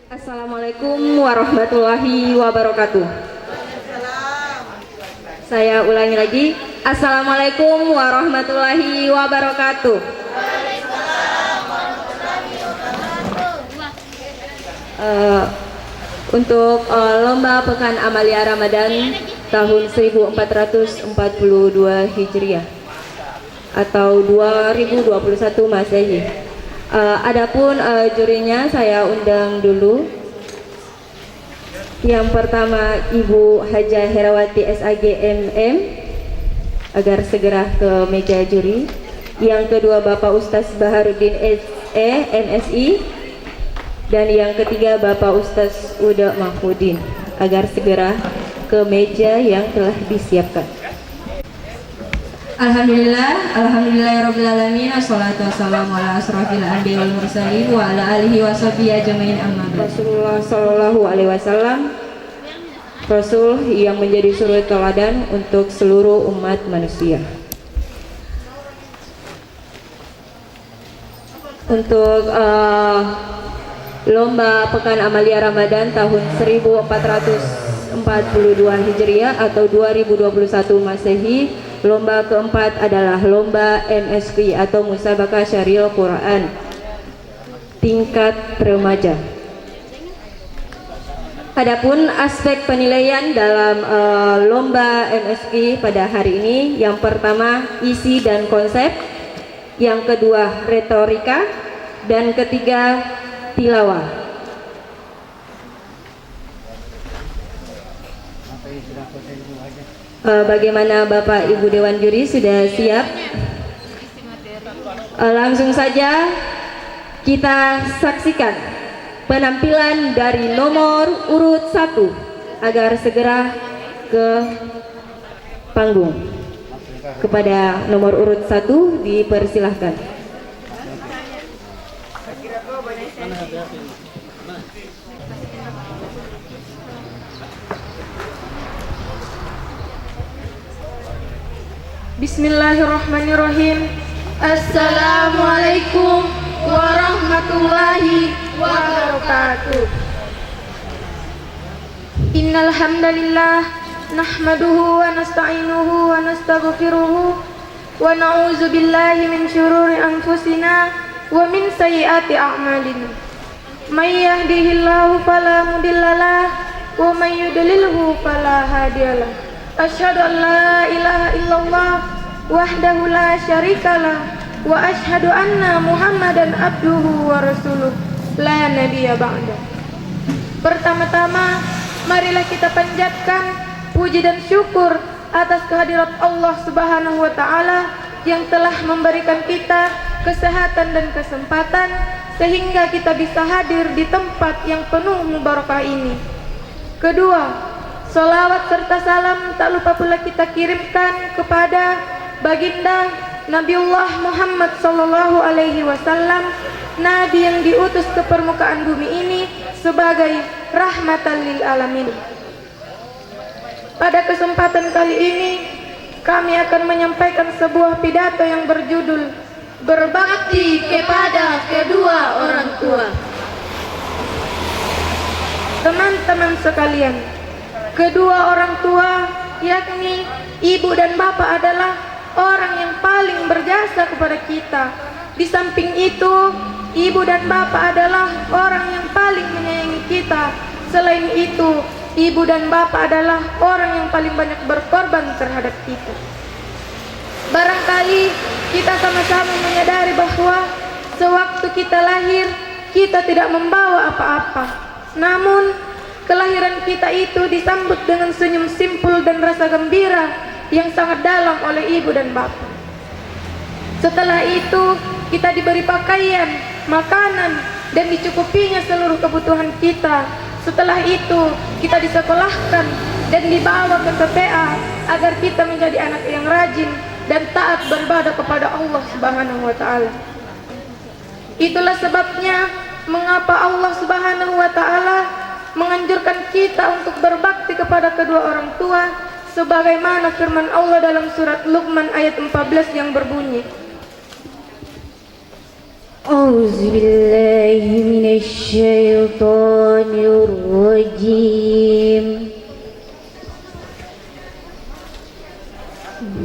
Assalamualaikum warahmatullahi wabarakatuh. Saya ulangi lagi. Assalamualaikum warahmatullahi wabarakatuh. Untuk lomba Pekan Amalia Ramadan tahun 1442 Hijriah atau 2021 Masehi. Adapun jurinya saya undang dulu. Yang pertama Ibu Hajah Herawati SAG MM agar segera ke meja juri. Yang kedua Bapak Ustaz Baharudin SE MSI. Dan yang ketiga Bapak Ustaz Uda Mahmudin agar segera ke meja yang telah disiapkan. Alhamdulillahirabbil alamin, wassalatu wassalamu ala asrofil anbiya'i wal mursalin wa ala alihi washabihi ajmain, amma ba'd. Rasulullah sallallahu alaihi wasallam, Rasul yang menjadi suri teladan untuk seluruh umat manusia. Untuk lomba Pekan Amalia Ramadan tahun 1442 Hijriah atau 2021 Masehi, lomba keempat adalah lomba MSQ atau Musabaqah Syariah Quran tingkat remaja. Adapun aspek penilaian dalam lomba MSQ pada hari ini, yang pertama isi dan konsep, yang kedua retorika, dan ketiga tilawah. Bagaimana Bapak Ibu Dewan Juri, sudah siap? Langsung saja kita saksikan penampilan dari nomor urut 1 agar segera ke panggung. Kepada nomor urut 1 dipersilahkan. Bismillahirrahmanirrahim. Assalamualaikum warahmatullahi wabarakatuh. Innal hamdalillah nahmaduhu wa nasta'inuhu wa nastaghfiruhu wa na'udzu billahi min syururi anfusina wa min sayyiati a'malina. May yahdihillahu fala mudhillalah wa may yudlilhu fala hadiyalah. Asyhadu an la ilaha illallah wahdahu la syarikalah wa asyhadu anna Muhammadan abduhu wa rasuluh la nabiyya ba'da. Pertama-tama marilah kita panjatkan puji dan syukur atas kehadirat Allah Subhanahu wa taala yang telah memberikan kita kesehatan dan kesempatan sehingga kita bisa hadir di tempat yang penuh mubarakah ini. Kedua, salawat serta salam tak lupa pula kita kirimkan kepada baginda Nabiullah Muhammad sallallahu alaihi wasallam, nabi yang diutus ke permukaan bumi ini sebagai rahmatan lil alamin. Pada kesempatan kali ini kami akan menyampaikan sebuah pidato yang berjudul Berbakti kepada kedua orang tua. Teman-teman sekalian, kedua orang tua yakni ibu dan bapak adalah orang yang paling berjasa kepada kita. Di samping itu, ibu dan bapak adalah orang yang paling menyayangi kita. Selain itu, ibu dan bapak adalah orang yang paling banyak berkorban terhadap kita. Barangkali kita sama-sama menyadari bahwa sewaktu kita lahir, kita tidak membawa apa-apa. Namun, kelahiran kita itu disambut dengan senyum simpul dan rasa gembira yang sangat dalam oleh ibu dan bapak. Setelah itu, kita diberi pakaian, makanan, dan dicukupinya seluruh kebutuhan kita. Setelah itu, kita disekolahkan dan dibawa ke TPA agar kita menjadi anak yang rajin dan taat beribadah kepada Allah Subhanahu wa taala. Itulah sebabnya mengapa Allah Subhanahu wa taala menganjurkan kita untuk berbakti kepada kedua orang tua, sebagaimana firman Allah dalam surat Luqman ayat 14 yang berbunyi, أعوذ بالله من الشيطان الرجيم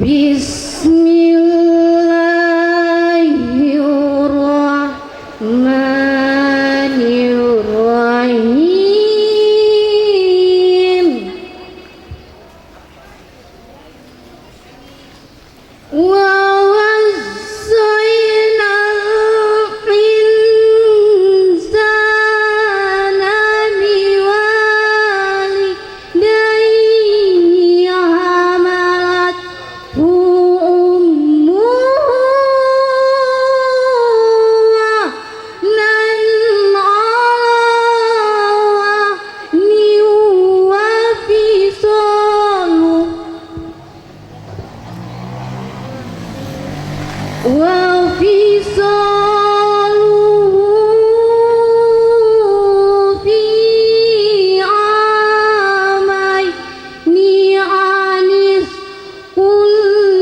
بسم الله الرحمن الرحيم ووصينا الإنسان بوالديه حملته أمه وهنا على وفصاله في عامين أن اشكر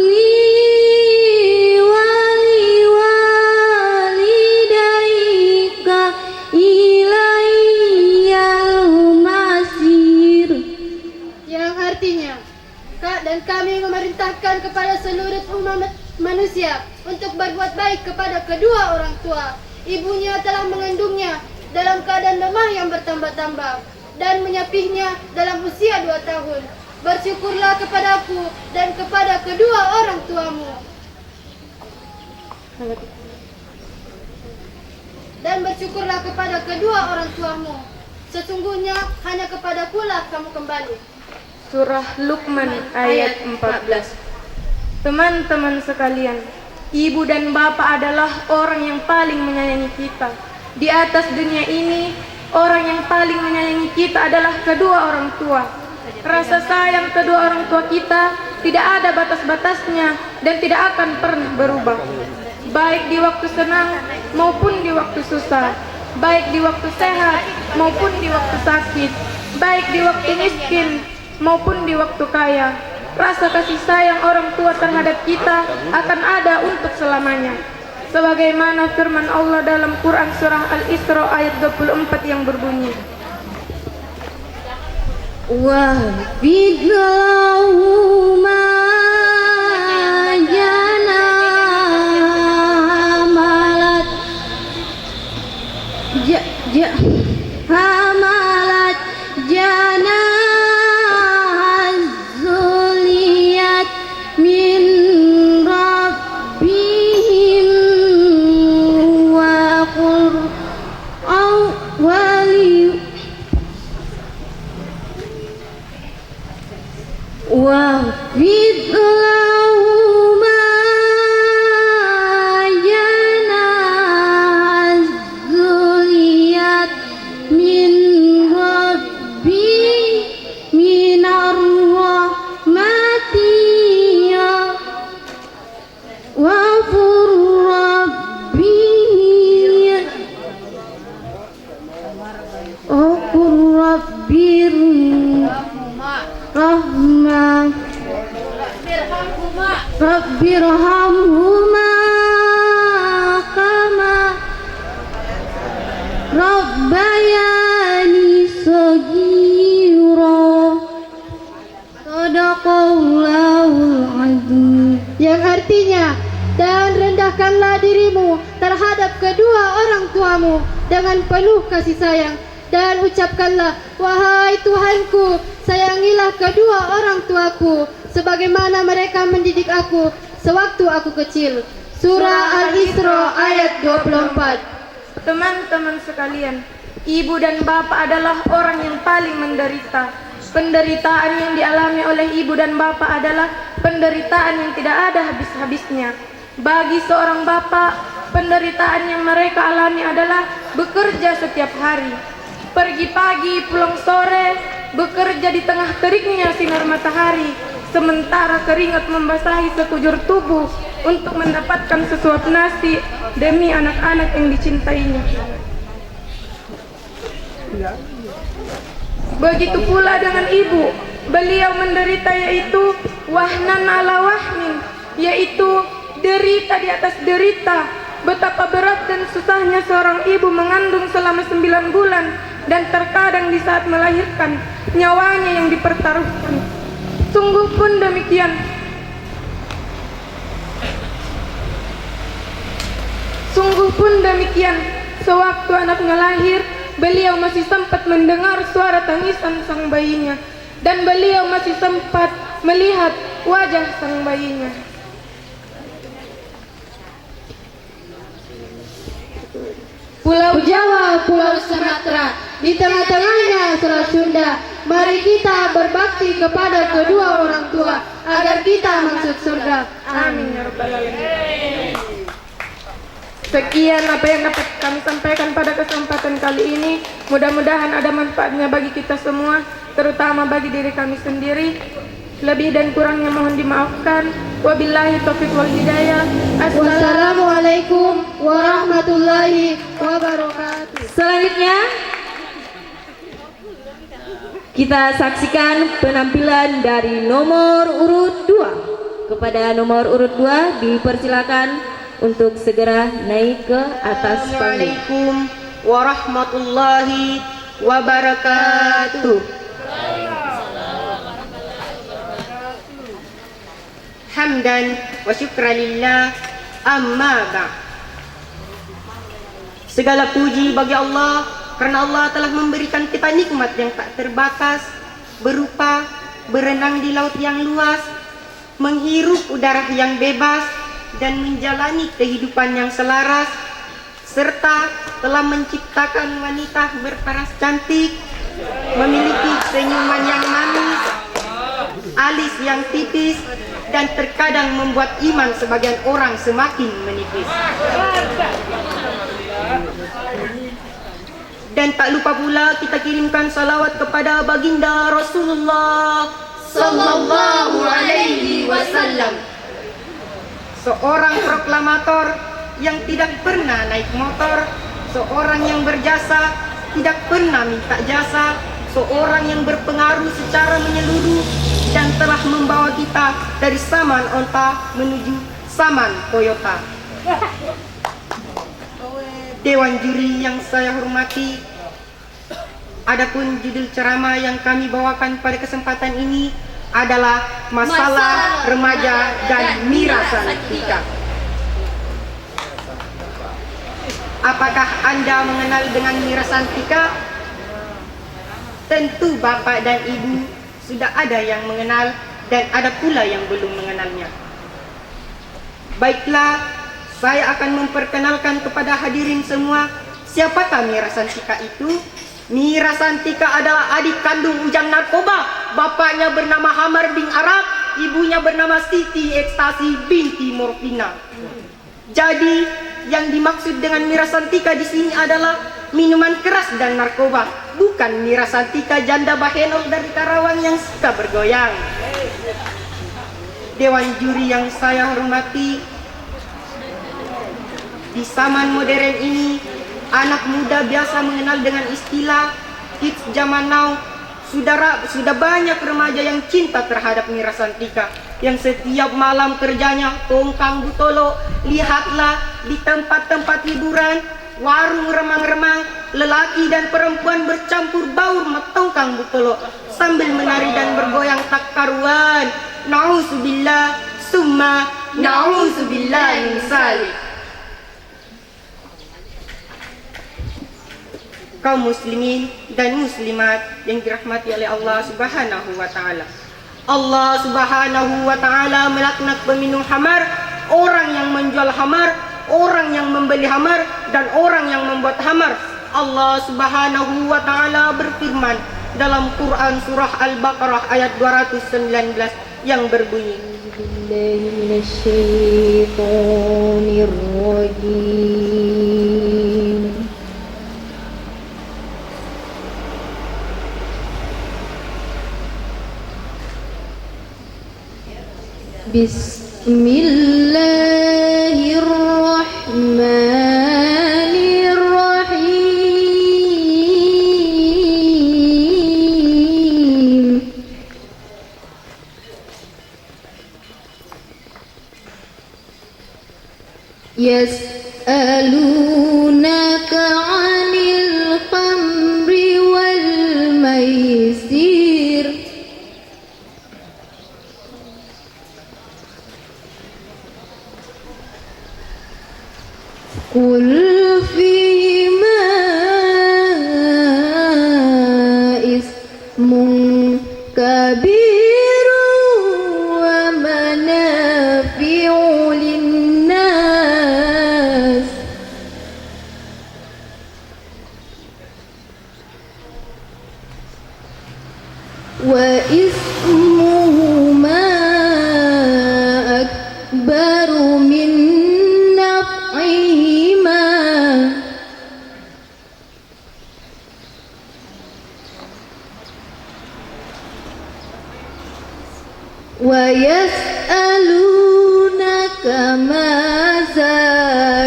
لي ولوالديك إلي المصير. Yang artinya, Kak dan kami memerintahkan kepada seluruh umat manusia untuk berbuat baik kepada kedua orang tua. Ibunya telah mengandungnya dalam keadaan lemah yang bertambah-tambah dan menyapihnya dalam usia 2 tahun. Bersyukurlah kepadaku dan kepada kedua orang tuamu. Dan bersyukurlah kepada kedua orang tuamu. Sesungguhnya hanya kepadakulah kamu kembali. Surah Luqman ayat 14. Teman-teman sekalian, ibu dan bapak adalah orang yang paling menyayangi kita. Di atas dunia ini, orang yang paling menyayangi kita adalah kedua orang tua. Rasa sayang kedua orang tua kita tidak ada batas-batasnya dan tidak akan pernah berubah. Baik di waktu senang maupun di waktu susah, baik di waktu sehat maupun di waktu sakit, baik di waktu miskin maupun di waktu kaya. Rasa kasih sayang orang tua terhadap kita akan ada untuk selamanya. Sebagaimana firman Allah dalam Quran surah Al-Isra ayat 24 yang berbunyi, واخفض لهما حملت جناح الذل من ربهم وقل واخفض لهما جناح الذل من ربي من الرحمة وقل ربي رب ارحمهما كما ربياني صغيرا Sadaqallahul azim. Yang artinya, dan rendahkanlah dirimu terhadap kedua orang tuamu dengan penuh kasih sayang, dan ucapkanlah, wahai Tuhanku, sayangilah kedua orang tuaku sebagaimana mereka mendidik aku sewaktu aku kecil. Surah Al-Isra ayat 24. teman-teman sekalian, ibu dan bapak adalah orang yang paling menderita. Penderitaan yang dialami oleh ibu dan bapak adalah penderitaan yang tidak ada habis-habisnya. Bagi seorang bapak, penderitaan yang mereka alami adalah bekerja setiap hari, pergi pagi, pulang sore, bekerja di tengah teriknya sinar matahari, sementara keringat membasahi sekujur tubuh untuk mendapatkan sesuap nasi demi anak-anak yang dicintainya. Begitu pula dengan ibu, beliau menderita yaitu wahnan ala wahnin, yaitu derita di atas derita, betapa berat dan susahnya seorang ibu mengandung selama 9 bulan dan terkadang di saat melahirkan nyawanya yang dipertaruhkan. Sungguh pun demikian. Sewaktu anaknya lahir, beliau masih sempat mendengar suara tangisan sang bayinya dan beliau masih sempat melihat wajah sang bayinya. Pulau Jawa, Pulau Sumatera, di tengah-tengahnya Selat Sunda. Mari kita berbakti kepada kedua orang tua agar kita masuk surga. Amin ya rabbal alamin. Sekian apa yang dapat kami sampaikan pada kesempatan kali ini. Mudah-mudahan ada manfaatnya bagi kita semua, terutama bagi diri kami sendiri. Lebih dan kurangnya mohon dimaafkan. Wabillahi taufiq wal hidayah. Wassalamualaikum warahmatullahi wabarakatuh. Selanjutnya kita saksikan penampilan dari nomor urut 2. Kepada nomor urut 2 dipersilakan untuk segera naik ke atas panggung. Assalamualaikum warahmatullahi wabarakatuh. Hamdan wa syukranillah, amma ba'd. Segala puji bagi Allah karena Allah telah memberikan kita nikmat yang tak terbatas berupa berenang di laut yang luas, menghirup udara yang bebas dan menjalani kehidupan yang selaras, serta telah menciptakan wanita berparas cantik, memiliki senyuman yang manis, alis yang tipis, dan terkadang membuat iman sebagian orang semakin menipis. Dan tak lupa pula kita kirimkan salawat kepada baginda Rasulullah sallallahu alaihi wasallam, seorang proklamator yang tidak pernah naik motor, seorang yang berjasa tidak pernah minta jasa, seorang yang berpengaruh secara menyeluruh dan telah membawa kita dari Saman Onta menuju Saman Toyota. Dewan juri yang saya hormati, adapun judul ceramah yang kami bawakan pada kesempatan ini adalah masalah remaja dan mirasantika. Apakah Anda mengenal dengan mirasantika? Tentu Bapak dan Ibu sudah ada yang mengenal dan ada pula yang belum mengenalnya. Baiklah, saya akan memperkenalkan kepada hadirin semua siapakah Mirasantika itu. Mirasantika adalah adik kandung Ujang Narkoba. Bapaknya bernama Hamar bin Arak, ibunya bernama Siti Ekstasi binti Morfina. Jadi, yang dimaksud dengan Mirasantika di sini adalah minuman keras dan narkoba, bukan Mirasantika janda bahenol dari Karawang yang suka bergoyang. Dewan juri yang saya hormati, di zaman modern ini anak muda biasa mengenal dengan istilah kids zaman now. Sudah banyak remaja yang cinta terhadap Mirasantika, yang setiap malam kerjanya tongkang butolo. Lihatlah di tempat-tempat hiburan, warung remang-remang, lelaki dan perempuan bercampur baur tongkang butolo sambil menari dan bergoyang tak karuan. Nauzubillah summa nauzubillah min zalik. Kaum muslimin dan muslimat yang dirahmati oleh Allah Subhanahu wa taala. Allah Subhanahu wa taala melaknat peminum khamar, orang yang menjual khamar, orang yang membeli khamar, dan orang yang membuat khamar. Allah Subhanahu wa taala berfirman dalam Quran surah Al-Baqarah ayat 219 yang berbunyi, Billahi minasyaitonir rajim. Bismillahirrahmanirrahim. ويسألونك عن الخمر والميسر قل فيهما اسم كبير ومنافع للناس وإثمهما أكبر من نفعهما ويسألونك ماذا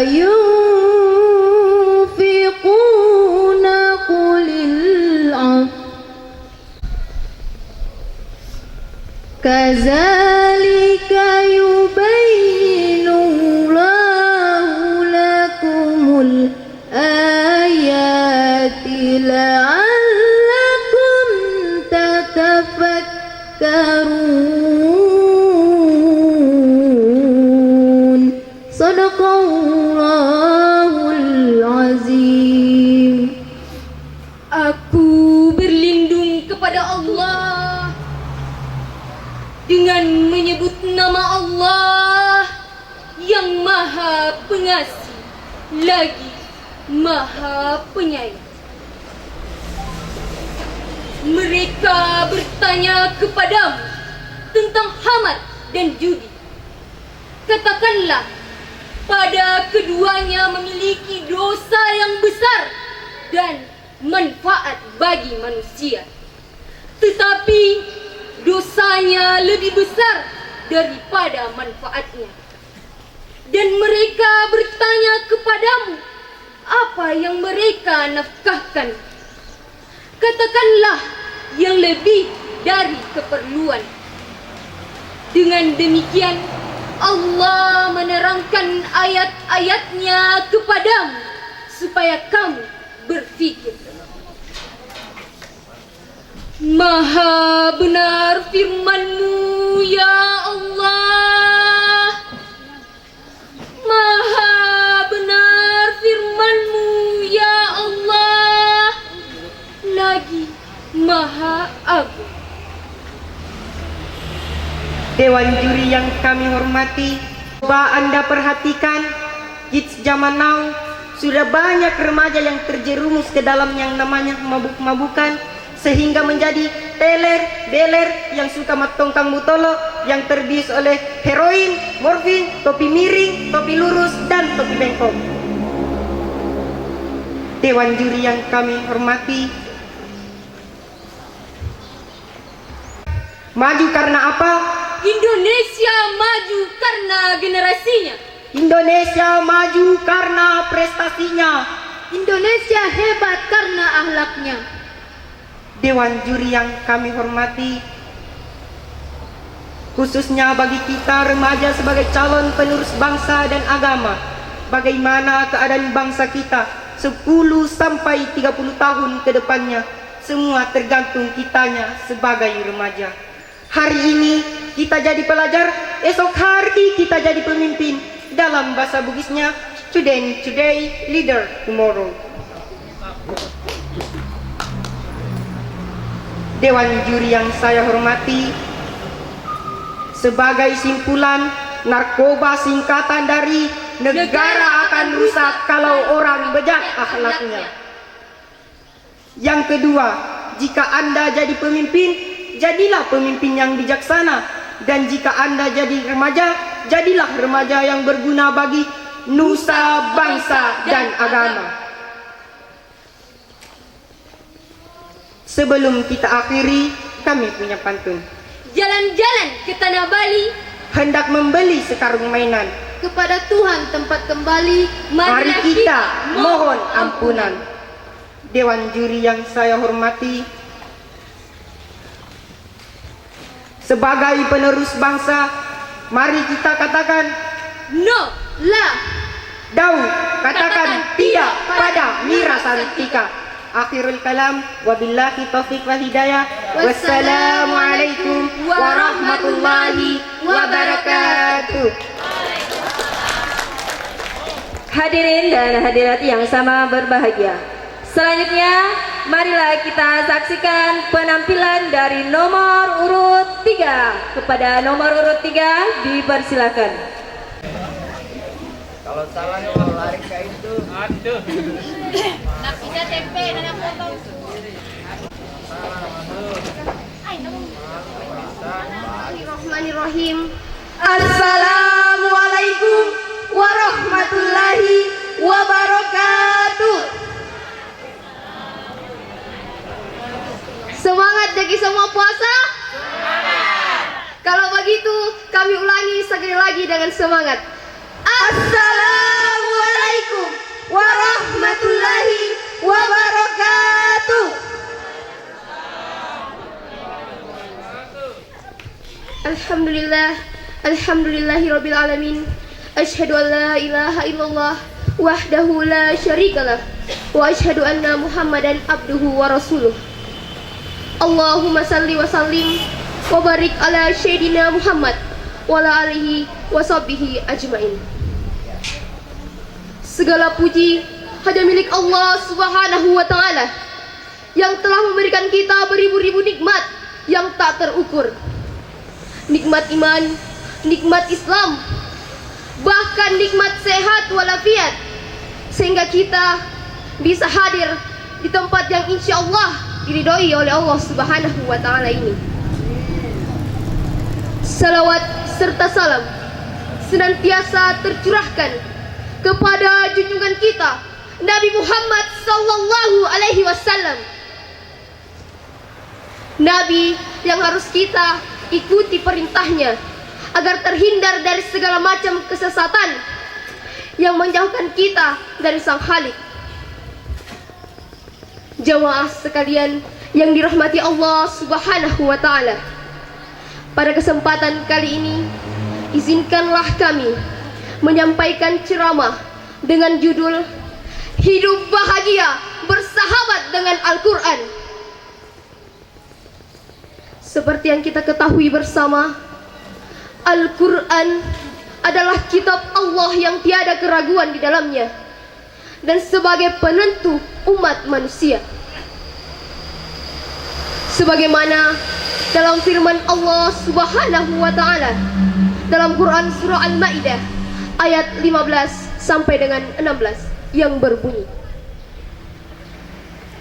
ينفقون قل العفو كذلك يبين الله لكم الآيات لعلكم تتفكرون صدق الله العظيم. Aku berlindung kepada Allah dengan menyebut nama Allah yang Maha Pengasih lagi Maha Penyayang. Mereka bertanya kepadamu tentang khamar dan judi. Katakanlah, pada keduanya memiliki dosa yang besar dan manfaat bagi manusia. Tetapi dosanya lebih besar daripada manfaatnya. Dan mereka bertanya kepadamu, apa yang mereka nafkahkan? Katakanlah, yang lebih dari keperluan. Dengan demikian, Allah menerangkan ayat-ayatnya kepadamu supaya kamu berfikir. Maha benar firman-Mu ya Allah. Maha benar firman-Mu ya Allah. Lagi Maha Agung. Dewan juri yang kami hormati, coba Anda perhatikan, kids zaman now sudah banyak remaja yang terjerumus ke dalam yang namanya mabuk-mabukan, sehingga menjadi teler, beler yang suka matongkang mutolo, yang terbius oleh heroin, morfin, topi miring, topi lurus, dan topi bengkok. Dewan juri yang kami hormati, maju karena apa? Indonesia maju karena generasinya. Indonesia maju karena prestasinya. Indonesia hebat karena akhlaknya. Dewan juri yang kami hormati, khususnya bagi kita remaja sebagai calon penerus bangsa dan agama, bagaimana keadaan bangsa kita 10 sampai 30 tahun ke depannya, semua tergantung kitanya sebagai remaja. Hari ini kita jadi pelajar, esok hari kita jadi pemimpin. Dalam bahasa Bugisnya, student today, leader tomorrow. Dewan juri yang saya hormati, sebagai simpulan, narkoba singkatan dari negara akan rusak kalau orang bejat akhlaknya. Yang kedua, jika Anda jadi pemimpin, jadilah pemimpin yang bijaksana. Dan jika Anda jadi remaja, jadilah remaja yang berguna bagi nusa, bangsa, dan agama. Sebelum kita akhiri, kami punya pantun. Jalan-jalan ke tanah Bali, Hendak membeli sekarung mainan, Kepada Tuhan tempat kembali, mari kita mohon ampunan. Dewan juri yang saya hormati, sebagai penerus bangsa, mari kita katakan no, la, Dau katakan tidak pada Mira Santika. Akhirul kalam, wabillahi taufiq wal hidayah. Wassalamualaikum warahmatullahi wabarakatuh. Hadirin dan hadirat yang sama berbahagia. Selanjutnya, marilah kita saksikan penampilan dari nomor urut 3. Kepada nomor urut 3 dipersilakan. Kalau salah kalau lari kayak itu, aduh. Nak kita tempe dan aku tahu. Bismillahirrahmanirrahim. Assalamualaikum warahmatullahi wabarakatuh. Semangat bagi semua puasa? Semangat. Kalau begitu, kami ulangi sekali lagi dengan semangat. Assalamualaikum warahmatullahi wabarakatuh. Alhamdulillah, alhamdulillahirabbil alamin. Asyhadu an la ilaha illallah wahdahu la syarikalah wa asyhadu anna Muhammadan abduhu wa rasuluh. Allahumma salli wa sallim wa barik ala sayyidina Muhammad wa ala alihi wa sahbihi ajmain. Segala puji hanya milik Allah Subhanahu wa taala yang telah memberikan kita beribu-ribu nikmat yang tak terukur. Nikmat iman, nikmat Islam, bahkan nikmat sehat walafiat, sehingga kita bisa hadir di tempat yang insya Allah diridhoi oleh Allah Subhanahu wa taala ini. Salawat serta salam senantiasa tercurahkan kepada junjungan kita Nabi Muhammad sallallahu alaihi wasallam. Nabi yang harus kita ikuti perintahnya agar terhindar dari segala macam kesesatan yang menjauhkan kita dari Sang Khalik. Jamaah sekalian yang dirahmati Allah Subhanahu wa taala. Pada kesempatan kali ini, izinkanlah kami menyampaikan ceramah dengan judul Hidup Bahagia Bersahabat dengan Al-Quran. Seperti yang kita ketahui bersama, Al-Quran adalah kitab Allah yang tiada keraguan di dalamnya dan sebagai penentu umat manusia. Sebagaimana dalam firman Allah Subhanahu wa taala dalam Quran surah Al-Maidah ayat 15 sampai dengan 16 yang berbunyi,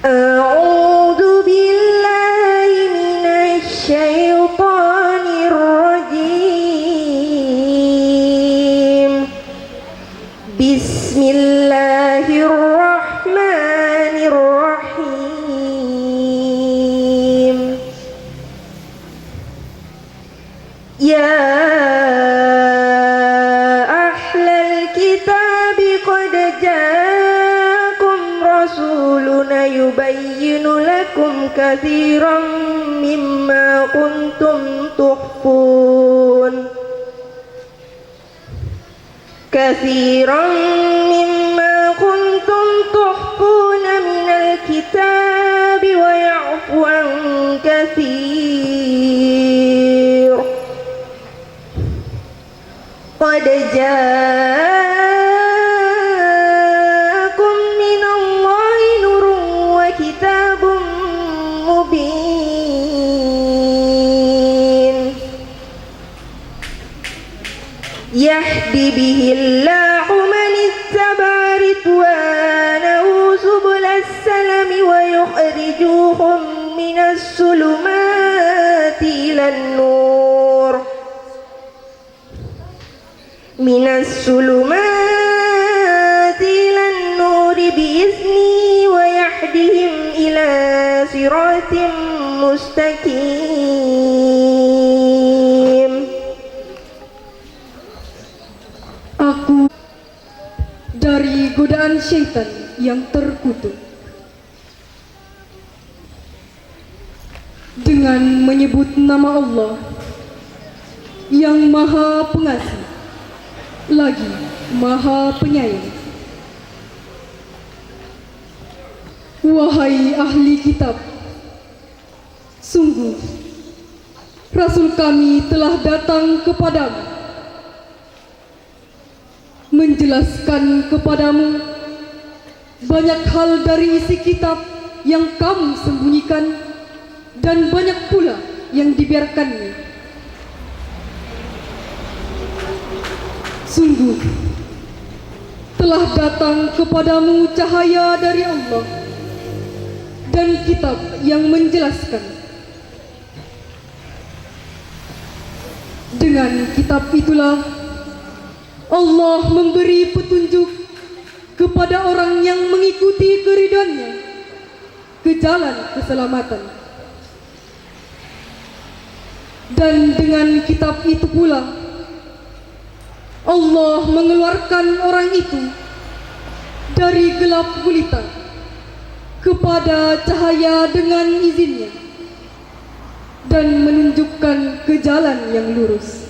A'udzu billahi minasy syaithanir rajim. Bismillahirrahmanirrahim. Ya ahlal kitab qad ja'akum rasuluna yubayyinu lakum katsiran mimma kuntum tukhfun minal kitabi wa ya'fu an katsir. Qad ja'akum minallahi nurun wa kitabun mubin yahdi bihillahu man ittaba'a ridwanahu subulas salami wa yukhrijuhum minas sulumati ilan nur biizni wa yahdihim ila siratim mustaqim. Aku dari godaan syaitan yang terkutuk dengan menyebut nama Allah yang Maha Pengasih lagi Maha Penyayang. Wahai ahli kitab, sungguh Rasul kami telah datang kepadamu, menjelaskan kepadamu banyak hal dari isi kitab yang kamu sembunyikan dan banyak pula yang dibiarkannya. Sungguh telah datang kepadamu cahaya dari Allah dan kitab yang menjelaskan. Dengan kitab itulah Allah memberi petunjuk kepada orang yang mengikuti keridhaannya ke jalan keselamatan. Dan dengan kitab itu pula Allah mengeluarkan orang itu dari gelap gulita kepada cahaya dengan izinnya dan menunjukkan ke jalan yang lurus.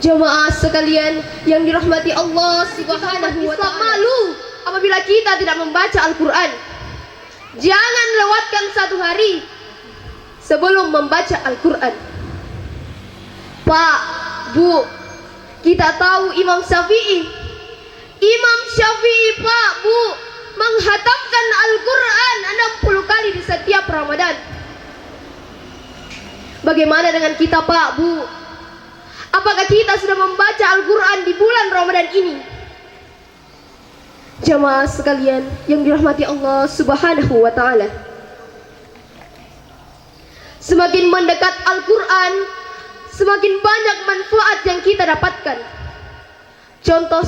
Jemaah sekalian yang dirahmati Allah Subhanahu wa ta'ala, malu apabila kita tidak membaca Al-Quran. Jangan lewatkan satu hari sebelum membaca Al-Quran. Pak, Bu, kita tahu Imam Syafi'i, Pak, Bu, menghatamkan Al-Quran 60 kali di setiap Ramadan. Bagaimana dengan kita, Pak, Bu? Apakah kita sudah membaca Al-Quran di bulan Ramadan ini? Jamaah sekalian yang dirahmati Allah Subhanahu wa ta'ala, semakin mendekat Al-Quran, semakin banyak manfaat yang kita dapatkan. Contoh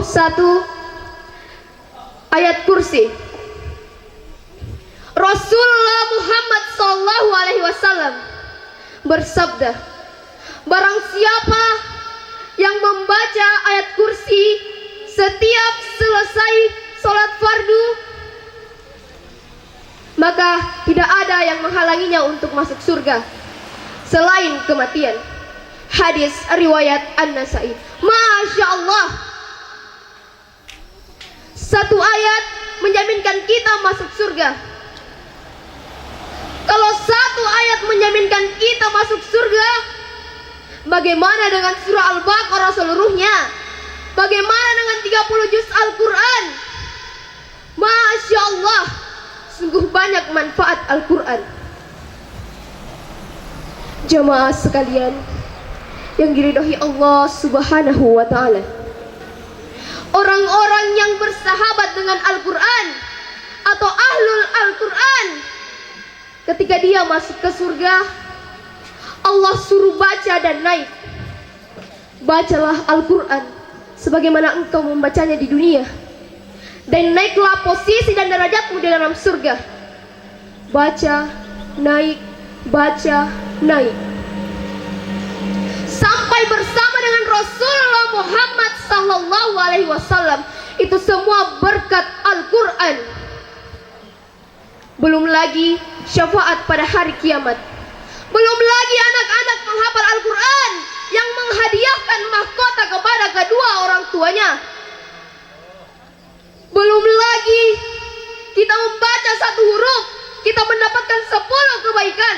satu ayat kursi. Rasulullah Muhammad SAW bersabda, barang siapa yang membaca ayat kursi setiap selesai sholat fardu, maka tidak ada yang menghalanginya untuk masuk surga selain kematian. Hadis riwayat An-Nasai. Masya Allah, satu ayat menjaminkan kita masuk surga. Kalau satu ayat menjaminkan kita masuk surga, bagaimana dengan surah Al-Baqarah seluruhnya? Bagaimana dengan 30 juz Al-Quran? Masya Allah, sungguh banyak manfaat Al-Quran. Jamaah sekalian yang diridhai Allah Subhanahu wa ta'ala, orang-orang yang bersahabat dengan Al-Quran atau ahlul Al-Quran, ketika dia masuk ke surga, Allah suruh baca dan naik. Bacalah Al-Quran sebagaimana engkau membacanya di dunia, dan naiklah posisi dan derajatmu di dalam surga. Baca, naik, baca, naik, sampai bersama dengan Rasulullah Muhammad SAW. Itu semua berkat Al-Quran. Belum lagi syafaat pada hari kiamat. Belum lagi anak-anak menghafal Al-Quran yang menghadiahkan mahkota kepada kedua orang tuanya. Belum lagi kita membaca satu huruf, kita mendapatkan 10 kebaikan.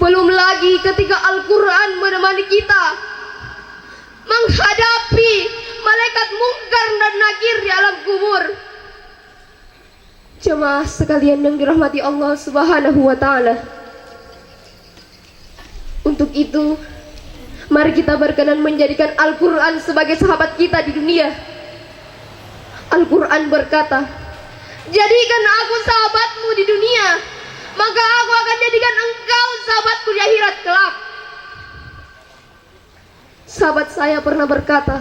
Belum lagi ketika Al-Quran menemani kita menghadapi malaikat mungkar dan nakir di alam kubur. Jemaah sekalian yang dirahmati Allah Subhanahu wa ta'ala, untuk itu mari kita berkenan menjadikan Al-Quran sebagai sahabat kita di dunia. Al-Quran berkata, jadikan aku sahabatmu di dunia, maka aku akan jadikan engkau sahabatku di akhirat kelak. Sahabat saya pernah berkata,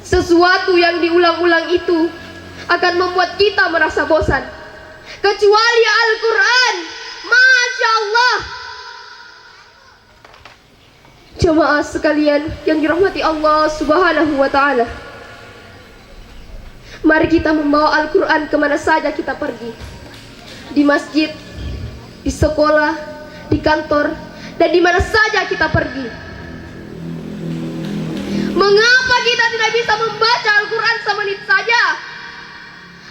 sesuatu yang diulang-ulang itu akan membuat kita merasa bosan, kecuali Al-Quran. Masya Allah. Jemaah sekalian yang dirahmati Allah Subhanahu wa ta'ala, Mari kita membawa Al-Quran kemana saja kita pergi. Di masjid, di sekolah, di kantor, dan di mana saja kita pergi. Mengapa kita tidak bisa membaca Al-Quran semenit saja?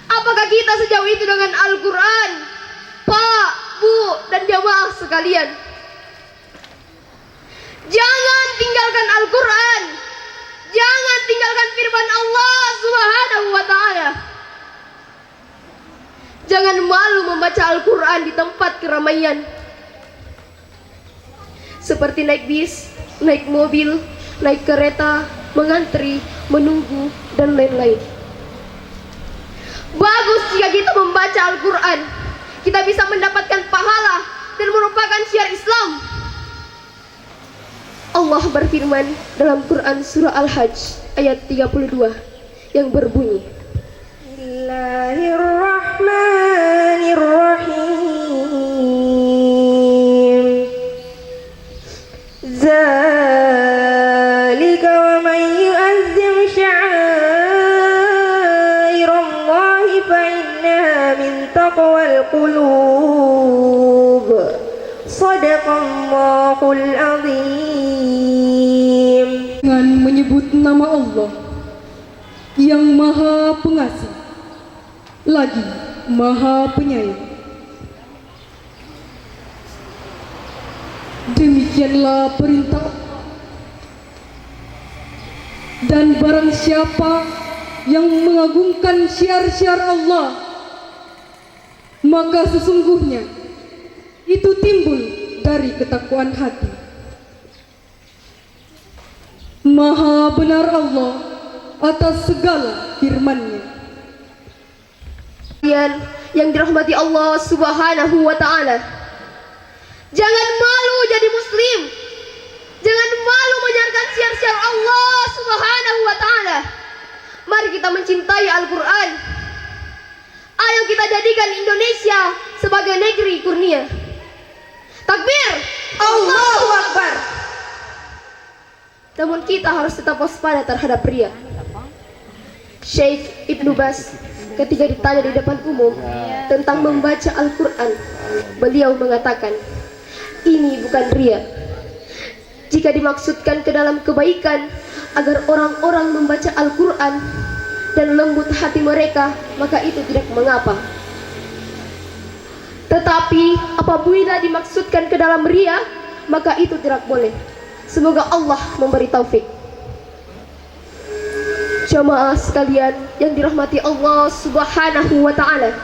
Apakah kita sejauh itu dengan Al-Quran? Pak, Bu, dan jamaah sekalian, jangan tinggalkan Al-Quran. Jangan tinggalkan firman Allah Subhanahu wa ta'ala. Jangan malu membaca Al-Quran di tempat keramaian, seperti naik bis, naik mobil, naik kereta, mengantri, menunggu, dan lain-lain. Bagus jika kita membaca Al-Quran. Kita bisa mendapatkan pahala dan merupakan syiar Islam. Allah berfirman dalam Quran surah Al-Hajj ayat 32 yang berbunyi, Bismillahirrahmanirrahim. Zalika wa man yu'azzim sya'airallahi fa innaha min taqwal qulub. Shadaqallahul azim. Dengan menyebut nama Allah yang Maha Pengasih lagi Maha Penyayang. Demikianlah perintah. Dan barang siapa yang mengagungkan syiar-syiar Allah, maka sesungguhnya itu timbul dari ketakwaan hati. Maha benar Allah atas segala firman-Nya. Yang dirahmati Allah Subhanahu wa ta'ala, jangan malu jadi muslim. Jangan malu menyiarkan syiar-syiar Allah Subhanahu wa ta'ala. Mari kita mencintai Al-Quran. Ayo kita jadikan Indonesia sebagai negeri kurnia. Takbir, Allahu Akbar. Namun kita harus tetap waspada terhadap ria. Syekh Ibnu Baz ketika ditanya di depan umum tentang membaca Al-Quran, beliau mengatakan, ini bukan ria. Jika dimaksudkan ke dalam kebaikan agar orang-orang membaca Al-Quran dan lembut hati mereka, maka itu tidak mengapa. Tetapi apabila dimaksudkan ke dalam ria, maka itu tidak boleh. Semoga Allah memberi taufik. Jamaah sekalian yang dirahmati Allah Subhanahu wa ta'ala,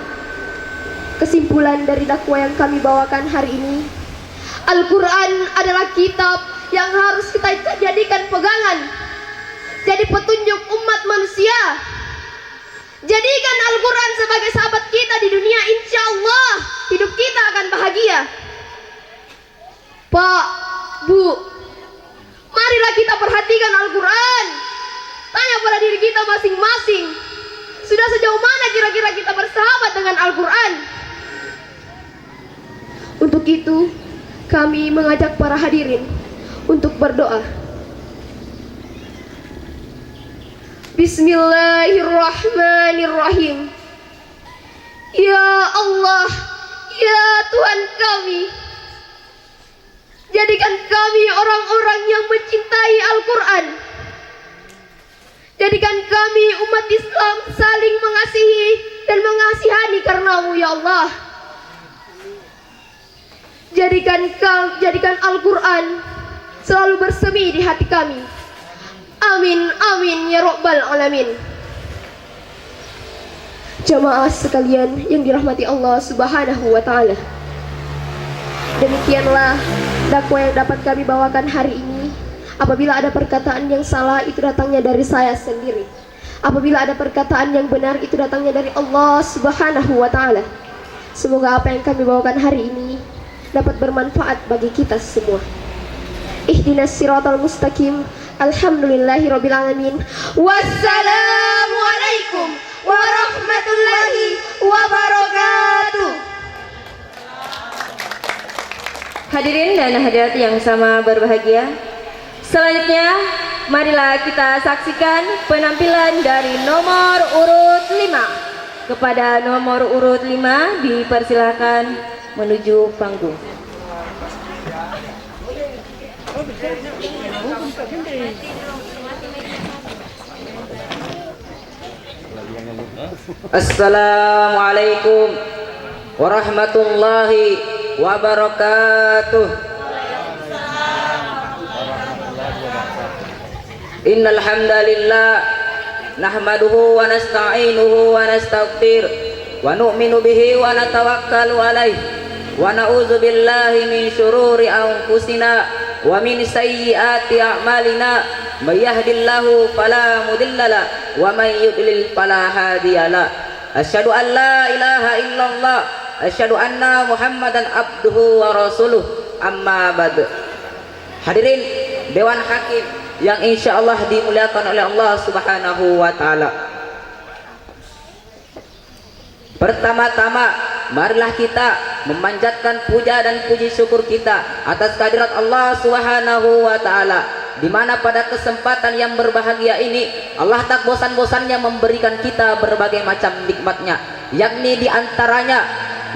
kesimpulan dari dakwah yang kami bawakan hari ini, Al-Quran adalah kitab yang harus kita jadikan pegangan, jadi petunjuk umat manusia. Jadikan Al-Quran sebagai sahabat kita di dunia, insya Allah hidup kita akan bahagia. Pak, Bu, marilah kita perhatikan Al-Quran. Tanya pada diri kita masing-masing, sudah sejauh mana kira-kira kita bersahabat dengan Al-Quran? Untuk itu, kami mengajak para hadirin untuk berdoa. Bismillahirrahmanirrahim. Ya Allah, ya Tuhan kami, jadikan kami orang-orang yang mencintai Al-Quran. Jadikan kami umat Islam saling mengasihi dan mengasihani karenamu ya Allah. Jadikan Al-Quran selalu bersemi di hati kami. Amin, amin ya Rabbal Alamin. Jamaah sekalian yang dirahmati Allah Subhanahu wa ta'ala, demikianlah dakwah yang dapat kami bawakan hari ini. Apabila ada perkataan yang salah, itu datangnya dari saya sendiri. Apabila ada perkataan yang benar, itu datangnya dari Allah Subhanahu wa ta'ala. Semoga apa yang kami bawakan hari ini dapat bermanfaat bagi kita semua. Ihdinas siratal mustaqim. Alhamdulillahirabbil alamin. Wassalamualaikum warahmatullahi wabarakatuh. Hadirin dan hadirat yang sama berbahagia, selanjutnya marilah kita saksikan penampilan dari nomor urut 5. Kepada nomor urut 5 dipersilakan menuju panggung. Assalamualaikum warahmatullahi wabarakatuh. Innal hamdalillah nahmaduhu wa nasta'inuhu wa nastaghfir wa nu'minu bihi wa natawakkalu alaihi wa na'udzu billahi min syururi anfusina wa min sayyiati a'malina may yahdihillahu fala mudhillalah wa may yudlil fala hadiyalah. Asyhadu an la ilaha illallah asyhadu anna muhammadan abduhu wa rasuluh, amma ba'd. Hadirin Dewan Hakim yang insyaallah dimuliakan oleh Allah Subhanahu wa taala. Pertama-tama marilah kita memanjatkan puja dan puji syukur kita atas kehadirat Allah Subhanahu wa taala, di mana pada kesempatan yang berbahagia ini Allah tak bosan-bosannya memberikan kita berbagai macam nikmatnya, yakni diantaranya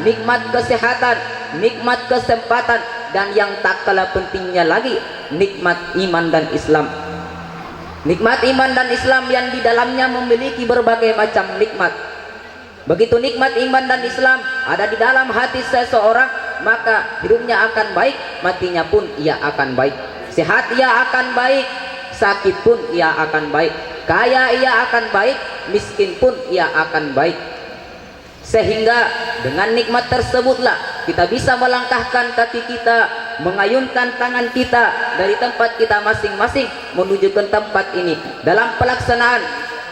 nikmat kesehatan, nikmat kesempatan, dan yang tak kalah pentingnya lagi nikmat iman dan Islam. Nikmat iman dan Islam yang di dalamnya memiliki berbagai macam nikmat. Begitu nikmat iman dan Islam ada di dalam hati seseorang, maka hidupnya akan baik, matinya pun ia akan baik. Sehat ia akan baik, sakit pun ia akan baik, kaya ia akan baik, miskin pun ia akan baik. Sehingga dengan nikmat tersebutlah kita bisa melangkahkan kaki kita, mengayunkan tangan kita dari tempat kita masing-masing menuju ke tempat ini dalam pelaksanaan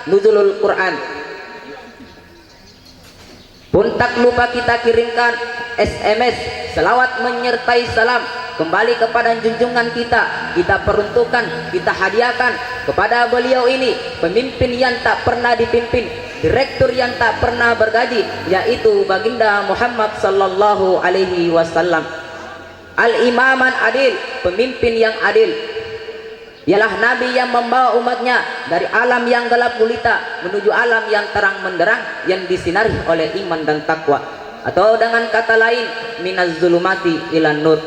nuzulul Quran. Pun tak lupa kita kirimkan SMS selawat menyertai salam kembali kepada junjungan kita. Kita peruntukkan, kita hadiahkan kepada beliau ini, pemimpin yang tak pernah dipimpin, direktur yang tak pernah bergaji, yaitu baginda Muhammad sallallahu alaihi wasallam. Al-imaman adil, pemimpin yang adil, ialah nabi yang membawa umatnya dari alam yang gelap gulita menuju alam yang terang menderang, yang disinari oleh iman dan takwa, atau dengan kata lain minaz zulumati ilan nur.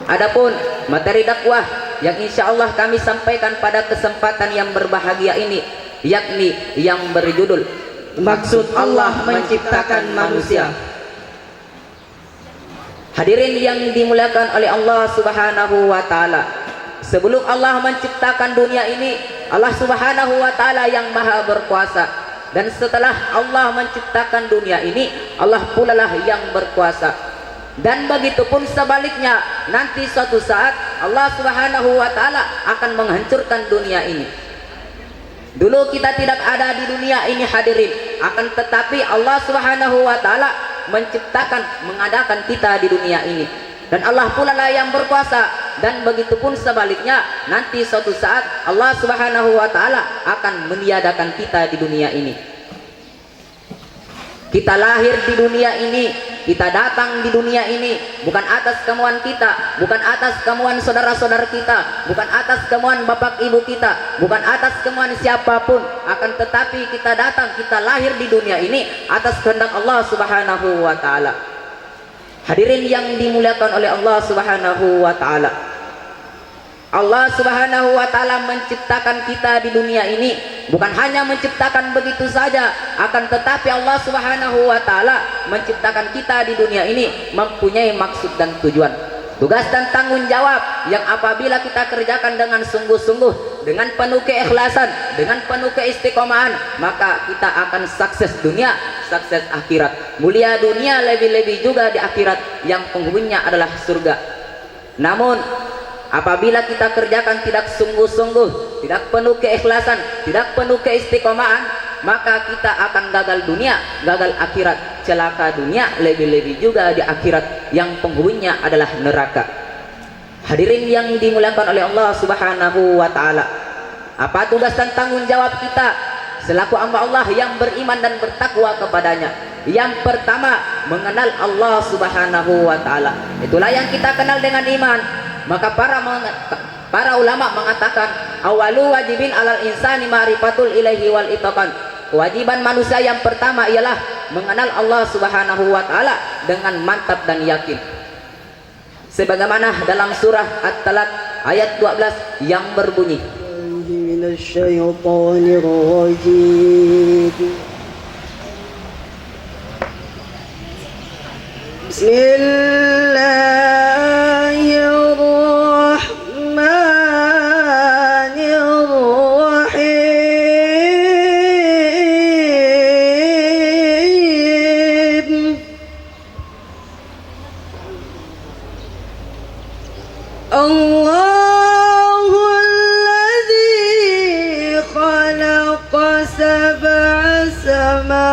Adapun materi dakwah yang insyaallah kami sampaikan pada kesempatan yang berbahagia ini, yakni yang berjudul Maksud Allah Menciptakan Manusia. Hadirin yang dimuliakan oleh Allah Subhanahu wa taala, sebelum Allah menciptakan dunia ini, Allah Subhanahu wa taala yang maha berkuasa, dan setelah Allah menciptakan dunia ini, Allah pula lah yang berkuasa. Dan begitupun sebaliknya, nanti suatu saat Allah Subhanahu wa taala akan menghancurkan dunia ini. Dulu kita tidak ada di dunia ini hadirin, akan tetapi Allah Subhanahu wa taala menciptakan, mengadakan kita di dunia ini, dan Allah pula lah yang berkuasa. Dan begitupun sebaliknya, nanti suatu saat Allah Subhanahu wa taala akan meniadakan kita di dunia ini. Kita lahir di dunia ini, kita datang di dunia ini bukan atas kemauan kita, bukan atas kemauan saudara-saudara kita, bukan atas kemauan bapak ibu kita, bukan atas kemauan siapapun, akan tetapi kita datang, kita lahir di dunia ini atas kehendak Allah Subhanahu wa taala. Hadirin yang dimuliakan oleh Allah Subhanahu wa taala, Allah Subhanahu wa taala menciptakan kita di dunia ini bukan hanya menciptakan begitu saja, akan tetapi Allah Subhanahu wa taala menciptakan kita di dunia ini mempunyai maksud dan tujuan, tugas dan tanggung jawab yang apabila kita kerjakan dengan sungguh-sungguh, dengan penuh keikhlasan, dengan penuh keistiqomahan, maka kita akan sukses dunia, sukses akhirat, mulia dunia, lebih-lebih juga di akhirat yang penghuninya adalah surga. Namun apabila kita kerjakan tidak sungguh-sungguh, tidak penuh keikhlasan, tidak penuh keistiqomahan, maka kita akan gagal dunia, gagal akhirat, celaka dunia, lebih-lebih juga di akhirat yang penghuninya adalah neraka. Hadirin yang dimuliakan oleh Allah Subhanahu wa taala, apa tugas dan tanggung jawab kita selaku hamba Allah yang beriman dan bertakwa kepadanya? Yang pertama, mengenal Allah Subhanahu wa taala. Itulah yang kita kenal dengan iman. Maka para ulama mengatakan awalu wajibin alal insani ma'rifatul ilaihi wal itaqan. Kewajiban manusia yang pertama ialah mengenal Allah Subhanahu wa taala dengan mantap dan yakin. Sebagaimana dalam surah At-Talaq ayat 12 yang berbunyi, Bismillahirrahmanirrahim. Allahul ladzi khalaqa sab'a samawati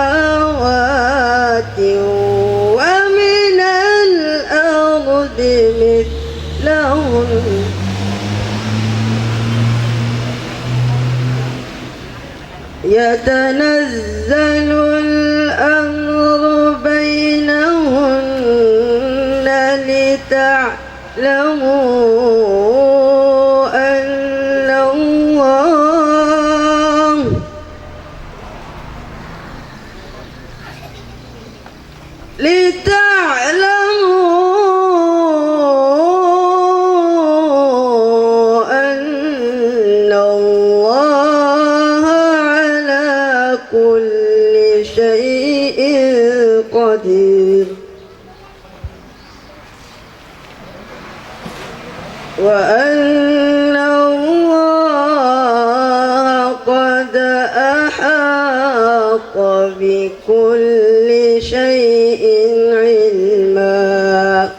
wa minal ardi mithlahun yatanazzalu al-amru bainahunna lita'lamu anna Allah ala kulli syai'in qadir wa anna Allah qad ahata bi kulli syai'in ilma.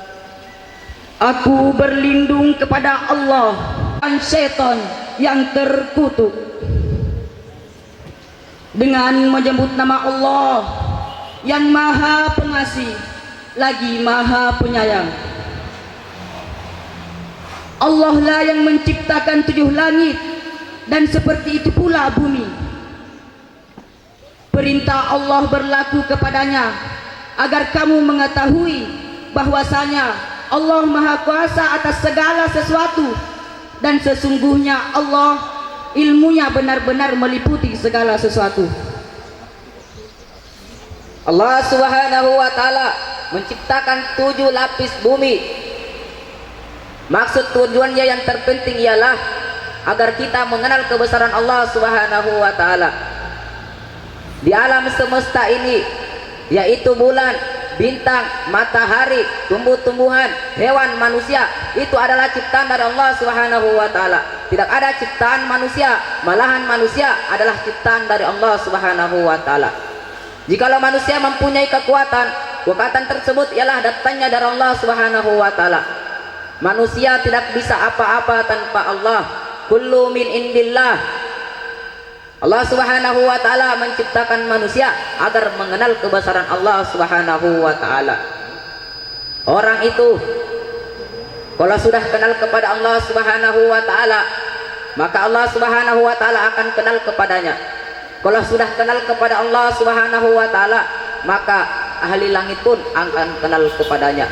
Aku berlindung kepada Allah dan setan yang terkutuk dengan menyebut nama Allah yang Maha Pengasih lagi Maha Penyayang. Allah lah yang menciptakan 7 langit dan seperti itu pula bumi. Perintah Allah berlaku kepadanya agar kamu mengetahui bahwasanya Allah Maha Kuasa atas segala sesuatu dan sesungguhnya Allah ilmunya benar-benar meliputi segala sesuatu. Allah Subhanahu wa taala menciptakan 7 lapis bumi. Maksud tujuannya yang terpenting ialah agar kita mengenal kebesaran Allah Subhanahu wa taala. Di alam semesta ini, yaitu bulan, bintang, matahari, tumbuh-tumbuhan, hewan, manusia, itu adalah ciptaan dari Allah Subhanahu wa taala. Tidak ada ciptaan manusia, malahan manusia adalah ciptaan dari Allah Subhanahu wa taala. Jikalau manusia mempunyai kekuatan tersebut ialah datangnya dari Allah Subhanahu wa taala. Manusia tidak bisa apa-apa tanpa Allah. Kullu min indillah. Allah Subhanahu wa taala menciptakan manusia agar mengenal kebesaran Allah Subhanahu wa taala. Orang itu kalau sudah kenal kepada Allah Subhanahu wa taala, maka Allah Subhanahu wa taala akan kenal kepadanya. Kalau sudah kenal kepada Allah Subhanahu wa taala, maka ahli langit pun akan kenal kepadanya.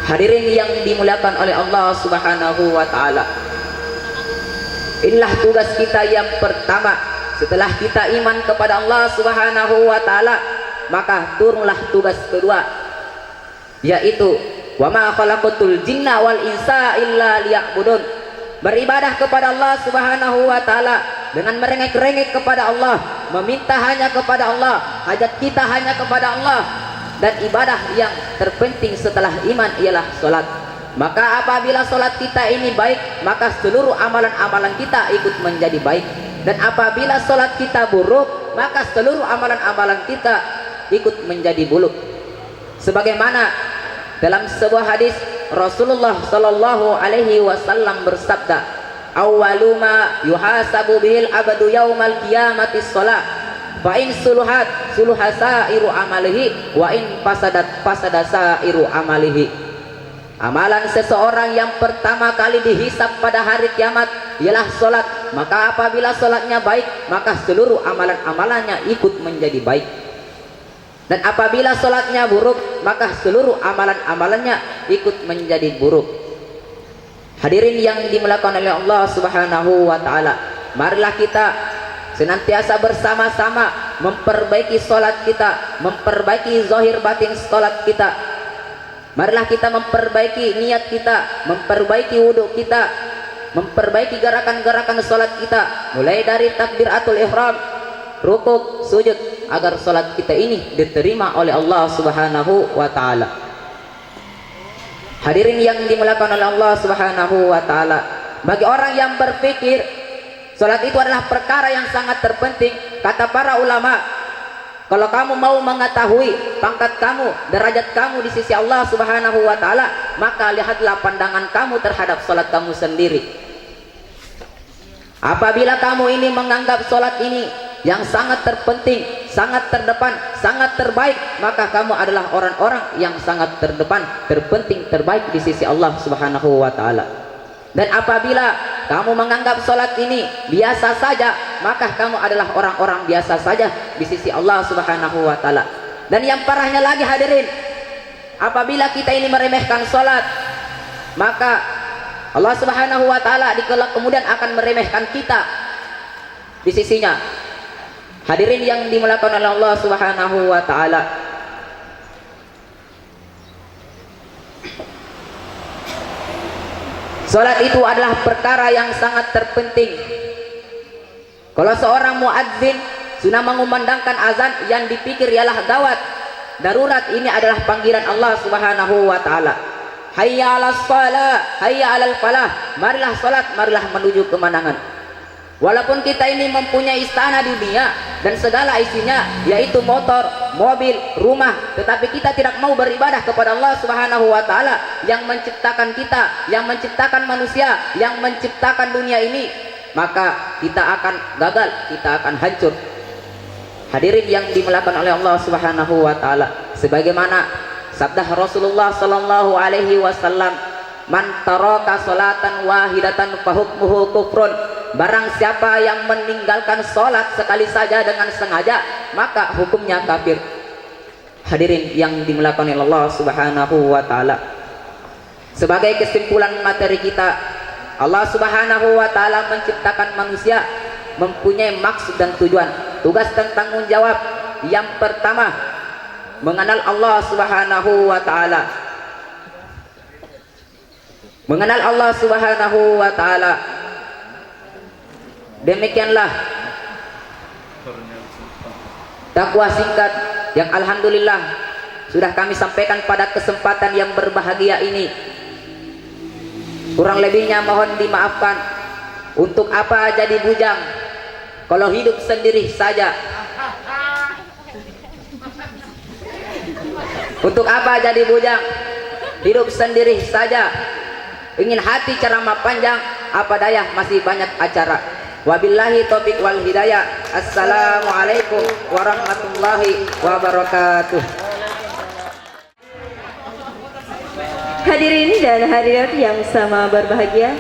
Hadirin yang dimuliakan oleh Allah Subhanahu wa taala, inilah tugas kita yang pertama. Setelah kita iman kepada Allah Subhanahu wa taala, maka turunlah tugas kedua, yaitu wa ma khalaqatul jinna wal insa illa liya'budun. Beribadah kepada Allah Subhanahu wa taala dengan merengek-rengek kepada Allah, meminta hanya kepada Allah, hajat kita hanya kepada Allah, dan ibadah yang terpenting setelah iman ialah salat. Maka apabila salat kita ini baik, maka seluruh amalan-amalan kita ikut menjadi baik. Dan apabila salat kita buruk, maka seluruh amalan-amalan kita ikut menjadi buruk. Sebagaimana dalam sebuah hadis Rasulullah sallallahu alaihi wasallam bersabda, "Awwalu ma yuhasabu bihil abadu yaumal qiyamati shalah. Fa in suluhat suluhasairu amalihi wa in fasadat fasadasairu amalihi." Amalan seseorang yang pertama kali dihisab pada hari kiamat ialah solat. Maka apabila solatnya baik, maka seluruh amalan-amalannya ikut menjadi baik. Dan apabila solatnya buruk, maka seluruh amalan-amalannya ikut menjadi buruk. Hadirin yang dimuliakan oleh Allah Subhanahu wa taala, marilah kita senantiasa bersama-sama memperbaiki salat kita, memperbaiki zahir batin salat kita. Marilah kita memperbaiki niat kita, memperbaiki wudhu kita, memperbaiki gerakan-gerakan salat kita, mulai dari takbiratul ihram, rukuk, sujud, agar salat kita ini diterima oleh Allah Subhanahu wa taala. Hadirin yang dimuliakan oleh Allah Subhanahu wa taala, bagi orang yang berpikir salat itu adalah perkara yang sangat terpenting, kata para ulama, kalau kamu mau mengetahui pangkat kamu, derajat kamu di sisi Allah Subhanahu wa taala, maka lihatlah pandangan kamu terhadap salat kamu sendiri. Apabila kamu ini menganggap salat ini yang sangat terpenting, sangat terdepan, sangat terbaik, maka kamu adalah orang-orang yang sangat terdepan, terpenting, terbaik di sisi Allah Subhanahu wa taala. Dan apabila kamu menganggap salat ini biasa saja, maka kamu adalah orang-orang biasa saja di sisi Allah Subhanahu wa taala. Dan yang parahnya lagi hadirin, apabila kita ini meremehkan salat, maka Allah Subhanahu wa taala di kelak kemudian akan meremehkan kita di sisinya. Hadirin yang dimuliakan oleh Allah Subhanahu wa taala, salat itu adalah perkara yang sangat terpenting. Kalau seorang muadzin sudah mengumandangkan azan, yang dipikir ialah gawat, darurat, ini adalah panggilan Allah Subhanahu wa taala. Hayya 'alas shalah, hayya 'alal falah. Marilah salat, marilah menuju kemenangan. Walaupun kita ini mempunyai istana dunia dan segala isinya, yaitu motor, mobil, rumah, tetapi kita tidak mau beribadah kepada Allah Subhanahu wa taala yang menciptakan kita, yang menciptakan manusia, yang menciptakan dunia ini, maka kita akan gagal, kita akan hancur. Hadirin yang dimuliakan oleh Allah Subhanahu wa taala, sebagaimana sabda Rasulullah sallallahu alaihi wasallam, man taraka salatan wahidatan fahukmuhu kufrun. Barang siapa yang meninggalkan sholat sekali saja dengan sengaja, maka hukumnya kafir. Hadirin yang dimuliakan oleh Allah Subhanahu wa taala, sebagai kesimpulan materi kita, Allah Subhanahu wa taala menciptakan manusia mempunyai maksud dan tujuan, tugas dan tanggung jawab. Yang pertama, mengenal Allah Subhanahu wa taala. Mengenal Allah Subhanahu wa taala. Demikianlah dakwah singkat yang alhamdulillah sudah kami sampaikan pada kesempatan yang berbahagia ini. Kurang lebihnya mohon dimaafkan. Untuk apa jadi bujang kalau hidup sendiri saja? Untuk apa jadi bujang hidup sendiri saja? Ingin hati ceramah panjang, apa daya masih banyak acara. Wabillahi taufiq wal hidayah. Assalamualaikum warahmatullahi wabarakatuh. Hadirin dan hadirat yang sama berbahagia,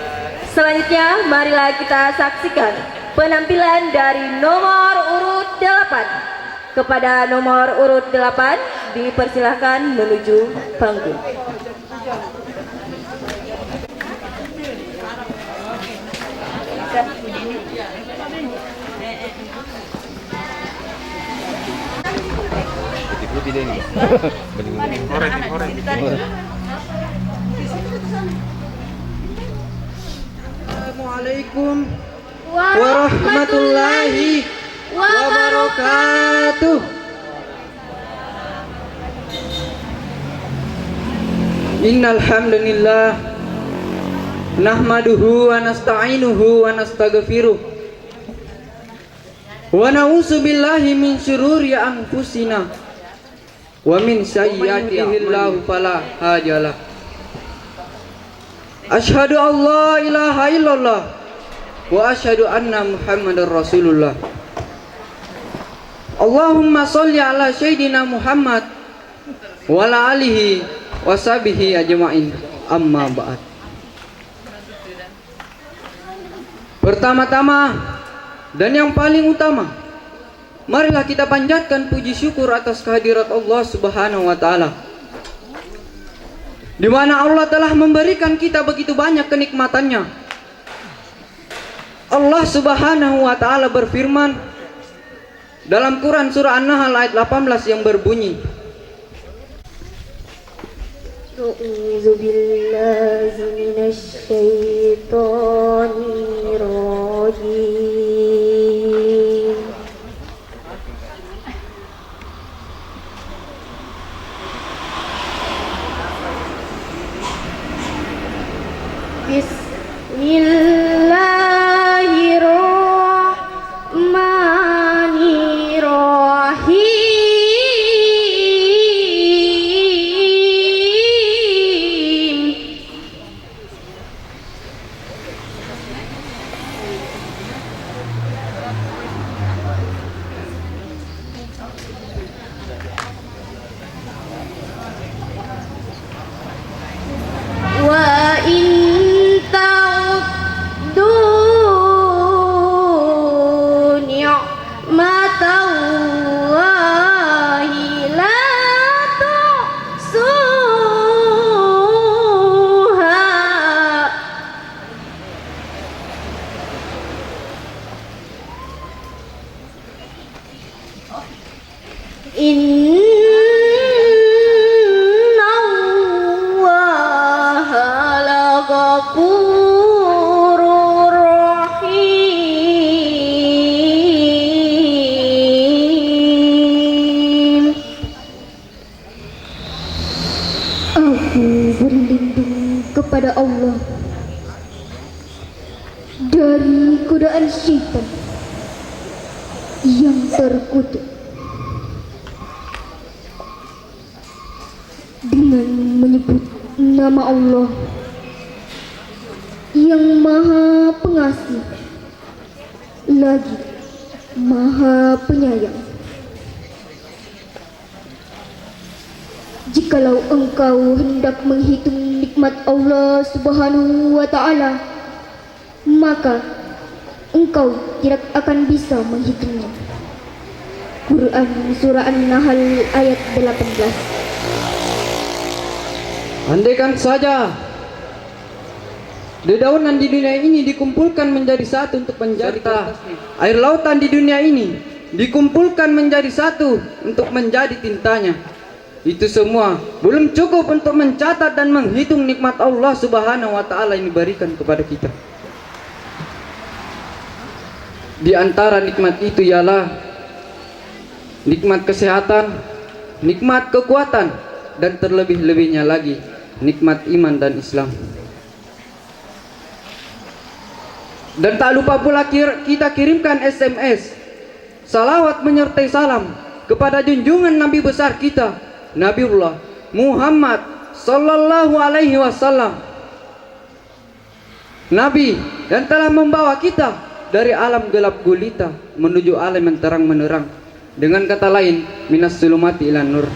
selanjutnya marilah kita saksikan penampilan dari nomor urut 8. Kepada nomor urut 8 dipersilahkan menuju panggung. Assalamualaikum warahmatullahi wabarakatuh. Innal hamdalillah nahmaduhu wa nasta'inuhu wa nastaghfiruh wa na'udzu billahi min syururi anfusina wa min sayyiati a'malina fala hadiyalah. Asyhadu an la ilaha illallah wa asyhadu anna Muhammadar Rasulullah. Allahumma sholli ala sayyidina Muhammad wa ala alihi wa sahbihi ajma'in. Amma ba'd. Pertama-tama dan yang paling utama, marilah kita panjatkan puji syukur atas kehadirat Allah Subhanahu wa taala. di mana Allah telah memberikan kita begitu banyak kenikmatannya. Allah Subhanahu wa taala berfirman dalam Quran surah An-Nahl ayat 18 yang berbunyi, A'udzu billahi minasy syaithanir rajim. Bismillahirrahmanirrahim. Wa in ta'uddu ni'matallahi la tuhsuha. Innallaha laghafurur rahim. Aku berlindung kepada Allah dari godaan syaitan yang terkutuk dengan menyebut nama Allah yang Maha Pengasih lagi Maha Penyayang. Jikalau engkau hendak menghitung nikmat Allah Subhanahu wa taala, maka engkau tidak akan bisa menghitungnya. Quran surah An-Nahl ayat 18. andaikan saja dedaunan di dunia ini dikumpulkan menjadi satu untuk menjadi air lautan di dunia ini dikumpulkan menjadi satu untuk menjadi tintanya, itu semua belum cukup untuk mencatat dan menghitung nikmat Allah Subhanahu wa taala yang diberikan kepada kita. Di antara nikmat itu ialah nikmat kesehatan, nikmat kekuatan, dan terlebih-lebihnya lagi nikmat iman dan Islam. Dan tak lupa pula kita kirimkan SMS salawat menyertai salam kepada junjungan Nabi besar kita, Nabiullah Muhammad sallallahu alaihi wasallam, Nabi yang telah membawa kita dari alam gelap gulita menuju alam yang terang menerang, dengan kata lain minas sulumati ilan nur.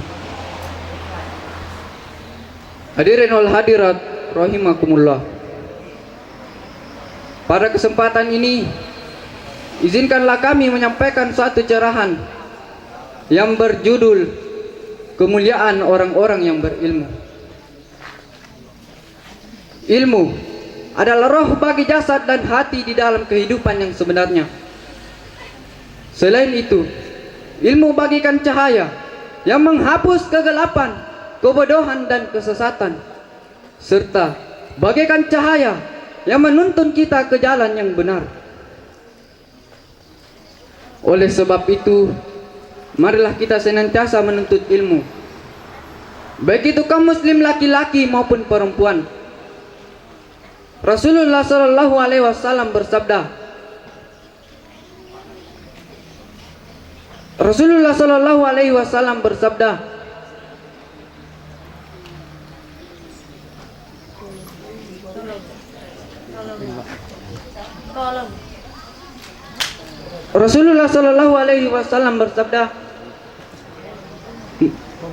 Hadirin wal hadirat rahimakumullah. Pada kesempatan ini izinkanlah kami menyampaikan suatu cerahan yang berjudul kemuliaan orang-orang yang berilmu. Ilmu adalah roh bagi jasad dan hati di dalam kehidupan yang sebenarnya. Selain itu, ilmu bagikan cahaya yang menghapus kegelapan, kebodohan dan kesesatan, serta bagaikan cahaya yang menuntun kita ke jalan yang benar. Oleh sebab itu, marilah kita senantiasa menuntut ilmu, baik itu kaum muslim laki-laki maupun perempuan. Rasulullah sallallahu alaihi wasallam bersabda,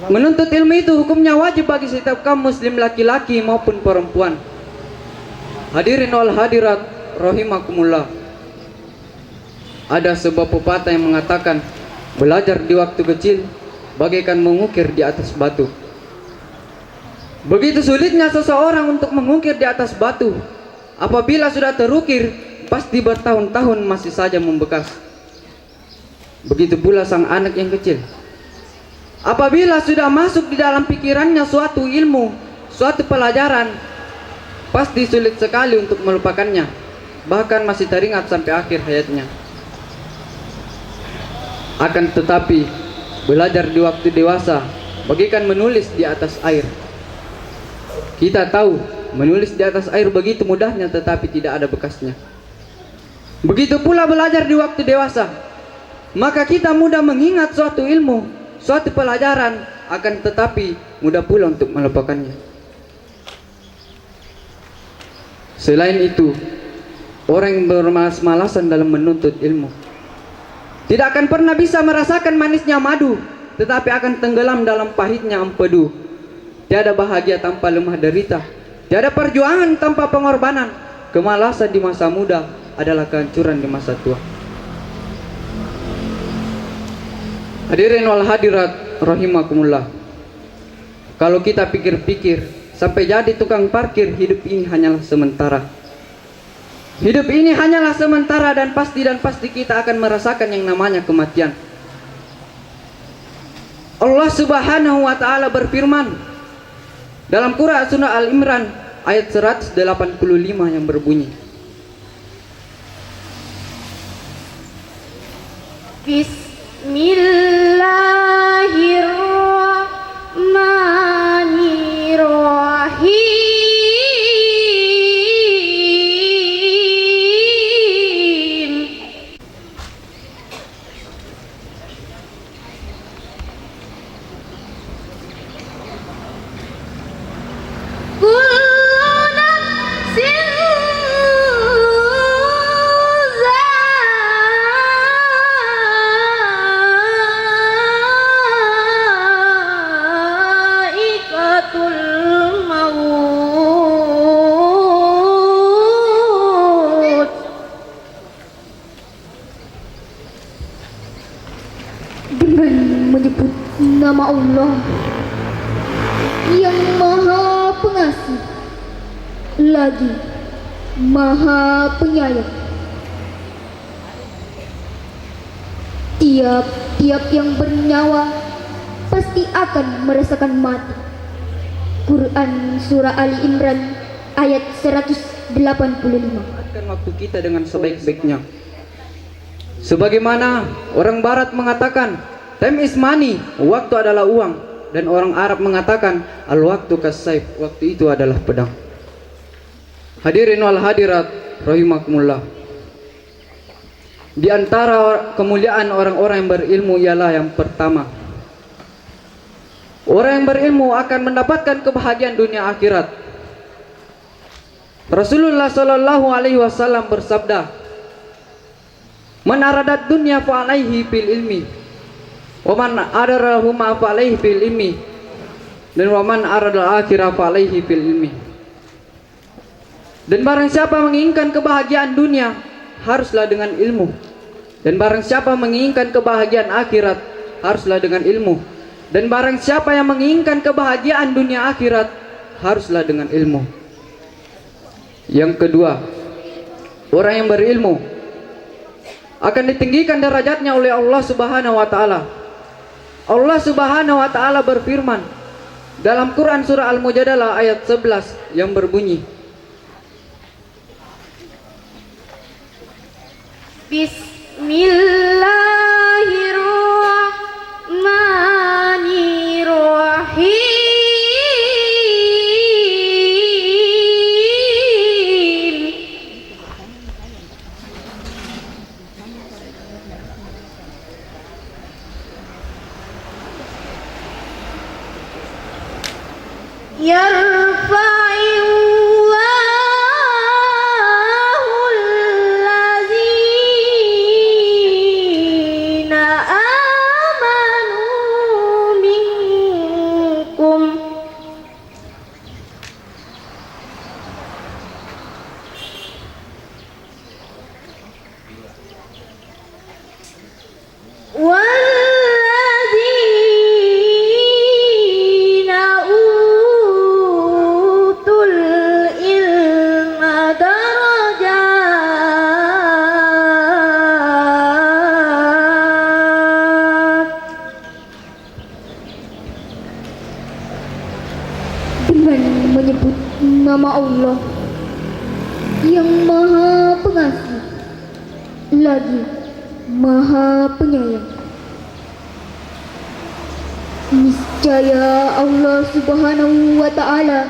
menuntut ilmu itu hukumnya wajib bagi setiap kaum muslim laki-laki maupun perempuan. Hadirin wal hadirat rahimakumullah. Ada sebuah pepatah yang mengatakan, belajar di waktu kecil bagaikan mengukir di atas batu. Begitu sulitnya seseorang untuk mengukir di atas batu. Apabila sudah terukir, pasti bertahun-tahun masih saja membekas. Begitu pula sang anak yang kecil. Apabila sudah masuk di dalam pikirannya suatu ilmu, suatu pelajaran, pasti sulit sekali untuk melupakannya, bahkan masih teringat sampai akhir hayatnya. Akan tetapi, belajar di waktu dewasa bagaikan menulis di atas air. Kita tahu menulis di atas air begitu mudahnya, tetapi tidak ada bekasnya. Begitu pula belajar di waktu dewasa, maka kita mudah mengingat suatu ilmu, suatu pelajaran, akan tetapi mudah pula untuk melupakannya. Selain itu, orang yang bermalas-malasan dalam menuntut ilmu tidak akan pernah bisa merasakan manisnya madu, tetapi akan tenggelam dalam pahitnya empedu. Tiada bahagia tanpa lemah derita, tiada perjuangan tanpa pengorbanan. Kemalasan di masa muda adalah kehancuran di masa tua. Hadirin wal hadirat rahimakumullah. Kalau kita pikir-pikir, sampai jadi tukang parkir, hidup ini hanyalah sementara. Hidup ini hanyalah sementara, dan pasti kita akan merasakan yang namanya kematian. Allah Subhanahu wa taala berfirman dalam Quran surah Al-Imran ayat 185 yang berbunyi, Bismillahirrahmanirrahim. Dengan menyebut nama Allah yang Maha Pengasih lagi Maha Penyayang. Tiap-tiap yang bernyawa pasti akan merasakan mati. Quran surah Ali Imran ayat 185. Manfaatkan waktu kita dengan sebaik-baiknya. Sebagaimana orang barat mengatakan time is money, waktu adalah uang, dan orang Arab mengatakan al-waktu kas-saif, waktu itu adalah pedang. Hadirin wal hadirat rahimakumullah. Di antara kemuliaan orang-orang yang berilmu ialah yang pertama, orang yang berilmu akan mendapatkan kebahagiaan dunia akhirat. Rasulullah sallallahu alaihi wasallam bersabda, "Man aradat dunya fa alaihi bil ilmi, wa man adarahu ma fa alaihi bil ilmi, dan wa man aradal akhirah fa alaihi bil ilmi." Dan barang siapa menginginkan kebahagiaan dunia, haruslah dengan ilmu. Dan barang siapa menginginkan kebahagiaan akhirat, haruslah dengan ilmu. Dan barang siapa yang menginginkan kebahagiaan dunia akhirat, haruslah dengan ilmu. Yang kedua, orang yang berilmu akan ditinggikan derajatnya oleh Allah Subhanahu wa taala. Allah Subhanahu wa taala berfirman dalam Quran surah Al-Mujadalah ayat 11 yang berbunyi, Bismillahirrahmanirrahim. Yarfa'illahul amanu minkum walladzina dengan menyebut nama Allah yang Maha Pengasih lagi Maha Penyayang. Niscaya Allah Subhanahu wa Ta'ala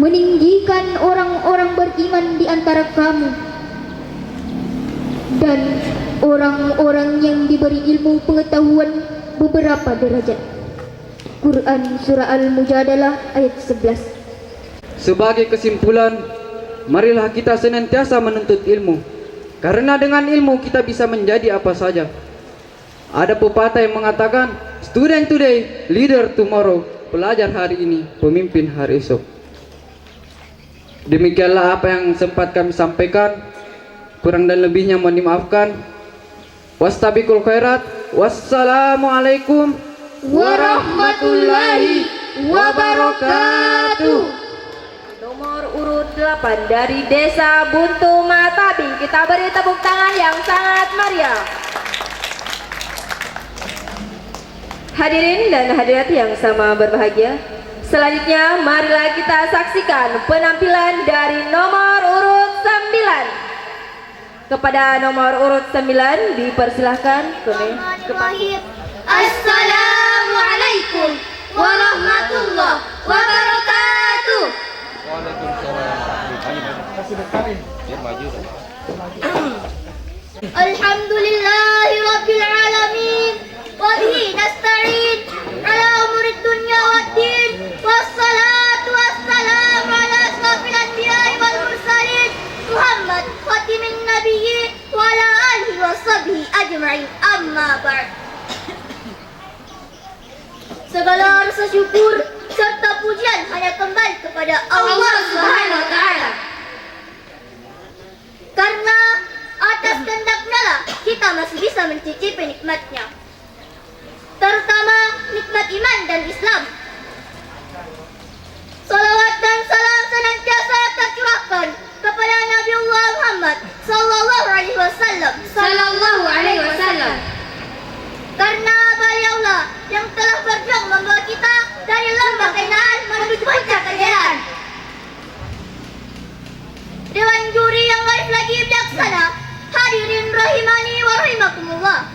meninggikan orang-orang beriman di antara kamu dan orang-orang yang diberi ilmu pengetahuan beberapa derajat. Quran Surah Al-Mujadalah ayat 11. Sebagai kesimpulan, marilah kita senantiasa menuntut ilmu, karena dengan ilmu kita bisa menjadi apa saja. Ada pepatah yang mengatakan, student today, leader tomorrow. Pelajar hari ini, pemimpin hari esok. Demikianlah apa yang sempat kami sampaikan. Kurang dan lebihnya mohon dimaafkan. Wastabiqul khairat. Wassalamualaikum warahmatullahi wabarakatuh. Nomor urut 8 dari Desa Buntu Matabing. Kita beri tepuk tangan yang sangat meriah. Hadirin dan hadirat yang sama berbahagia, selanjutnya marilah kita saksikan penampilan dari nomor urut 9. Kepada nomor urut 9 dipersilahkan ke panggung. Assalamualaikum warahmatullahi wabarakatuh. Alhamdulillahi rabbil alamin. Wabihi nasta'in ala umurid dunya waddin. Wassalatu wassalamu ala asrafil anbiya'i wal mursalin Muhammad khatimin nabiyyin wa ala alihi wa sahbihi ajma'in. Amma ba'd. Segala rasa syukur serta pujian hanya kembali kepada Allah Subhanahu wa Ta'ala. Karena atas kehendak-Nya lah kita masih bisa mencicipi nikmat-Nya, terutama nikmat iman dan Islam. Salawat dan salam senantiasa tercurahkan kepada Nabi Allah Muhammad sallallahu alaihi wasallam. Karena beliaulah yang telah berjuang membawa kita dari lembah kehinaan menuju puncak kejayaan. Dewan juri yang baik lagi bijaksana, hadirin rahimani wa rahimakumullah.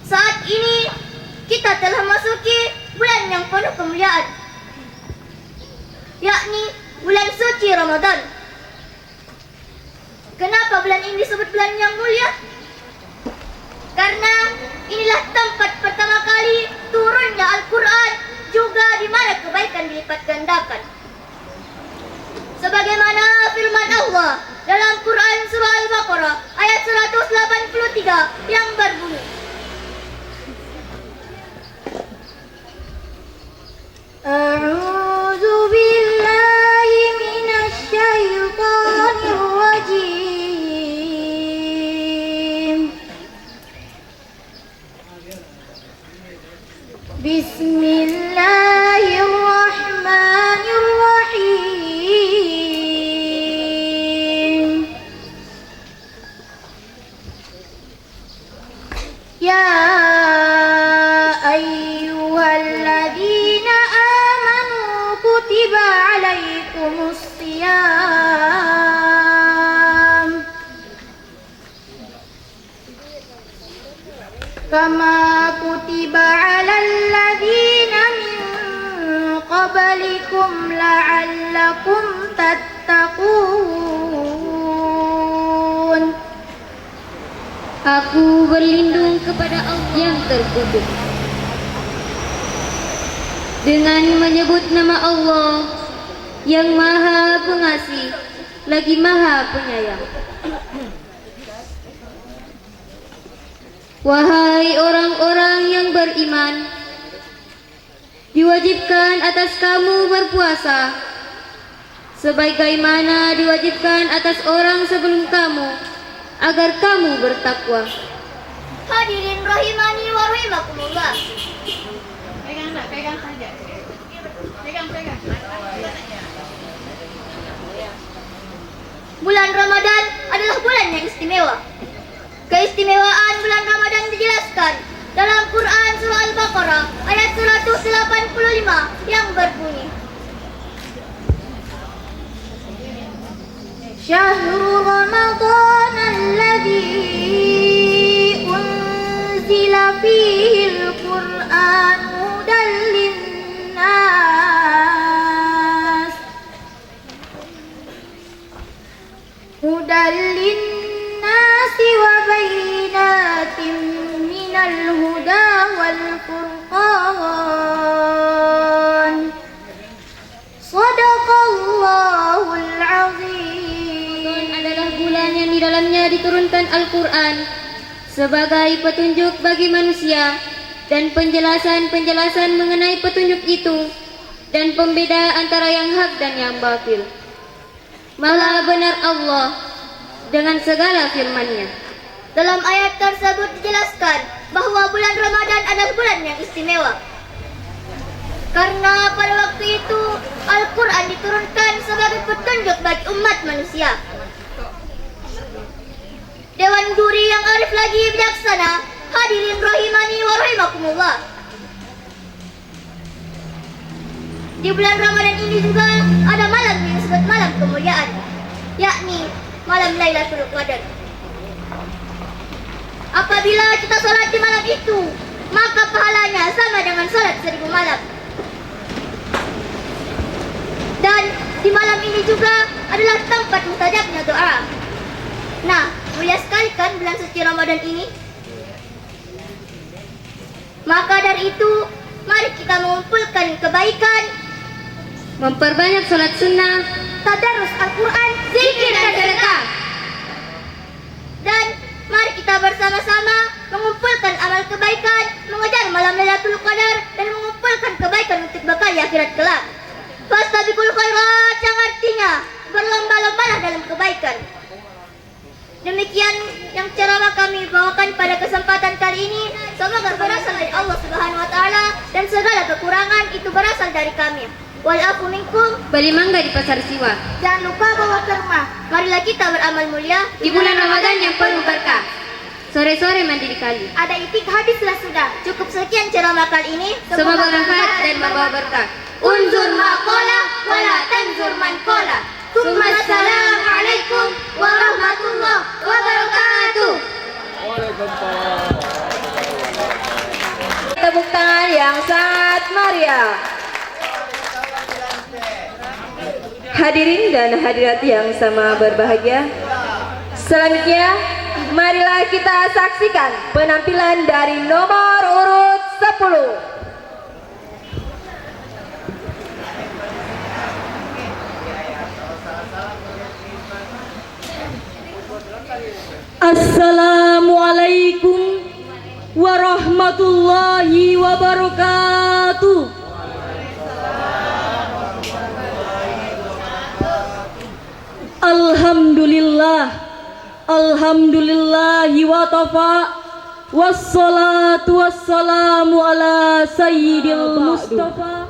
Saat ini kita telah masuki bulan yang penuh kemuliaan, yakni bulan suci Ramadan. Kenapa bulan ini disebut bulan yang mulia? Karena inilah tempat pertama kali turunnya Al-Quran, juga di mana kebaikan dilipat gandakan. Sebagaimana firman Allah dalam Quran Surah Al-Baqarah ayat 183 yang berbunyi, A'udzu billahi minasy syaithanir rajim. Bismillahirrahmanirrahim. Ya ayyuhalladzina amanu kutiba alaikumus shiyam kama kutiba alal ladzina min qablikum la'allakum tattaqun. Aku berlindung kepada Allah yang terkudus dengan menyebut nama Allah yang Maha Pengasih lagi Maha Penyayang. Wahai orang-orang yang beriman, diwajibkan atas kamu berpuasa sebagaimana diwajibkan atas orang sebelum kamu, agar kamu bertakwa. Hadirin rahimani wa rahimakumullah. Pegang saja. Pegang. Bulan Ramadan adalah bulan yang istimewa. Keistimewaan bulan Ramadan dijelaskan dalam Quran Surah Al-Baqarah ayat 185 yang berbunyi. Syahrul Ramadan alladzi unzila fihi al-Qur'an hudan linnas wa bayyinatin minal huda wal furqan. Shadaqallahul azim. Adalah bulan yang di dalamnya diturunkan Al-Quran sebagai petunjuk bagi manusia dan penjelasan-penjelasan mengenai petunjuk itu dan pembeda antara yang hak dan yang batil. Maha benar Allah dengan segala firman-Nya. Dalam ayat tersebut dijelaskan bahwa bulan Ramadan adalah bulan yang istimewa. Karena pada waktu itu Al-Quran diturunkan sebagai petunjuk bagi umat manusia. Dewan juri yang arif lagi bijaksana, hadirin rahimani wa rahimakumullah. Di bulan Ramadan ini juga ada malam yang disebut malam kemuliaan, yakni malam Lailatul Qadar. Apabila kita sholat di malam itu, maka pahalanya sama dengan sholat 1000 malam. Dan di malam ini juga adalah tempat mustajabnya doa. Nah, mulia sekali kan bulan suci Ramadan ini? Maka dari itu, mari kita mengumpulkan kebaikan, Memperbanyak sholat sunnah, tadarus Al-Quran, zikir dan sedekah. Dan mari kita bersama-sama mengumpulkan amal kebaikan, mengejar malam Lailatul Qadar, dan mengumpulkan kebaikan untuk bekal di akhirat kelak. Fastabiqul khairat yang artinya berlomba-lombalah dalam kebaikan. Demikian yang ceramah kami bawakan pada kesempatan kali ini. Semoga berasal dari Allah Subhanahu wa taala dan segala kekurangan itu berasal dari kami. Wal afu minkum, beli mangga di pasar siwa. jangan lupa bawa ke rumah. Marilah kita beramal mulia Di bulan Ramadan yang penuh berkah. Sore-sore mandi di kali. Ada itik hadislah sudah. Cukup sekian ceramah kali ini. Semoga bermanfaat dan membawa berkah. Unzur maqala wala tanzur man qala. Assalamualaikum warahmatullahi wabarakatuh. Tepuk tangan yang sangat meriah. Hadirin dan hadirat yang sama berbahagia, selanjutnya marilah kita saksikan penampilan dari nomor urut 10. Assalamualaikum warahmatullahi wabarakatuh. Alhamdulillahi wa tafa, wassalatu wassalamu ala sayyidil mustafa.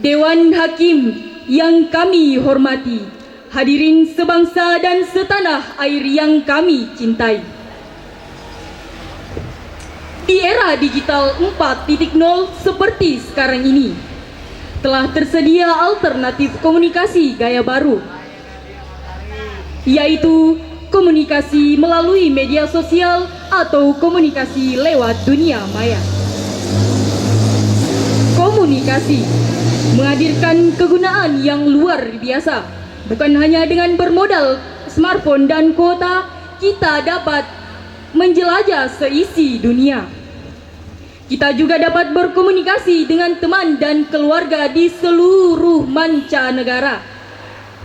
Dewan Hakim yang kami hormati, hadirin sebangsa dan setanah air yang kami cintai. Di era digital 4.0 seperti sekarang ini, telah tersedia alternatif komunikasi gaya baru, yaitu komunikasi melalui media sosial atau komunikasi lewat dunia maya. Komunikasi menghadirkan kegunaan yang luar biasa. Bukan hanya dengan bermodal smartphone dan kuota, kita dapat menjelajah seisi dunia. Kita juga dapat berkomunikasi dengan teman dan keluarga di seluruh mancanegara.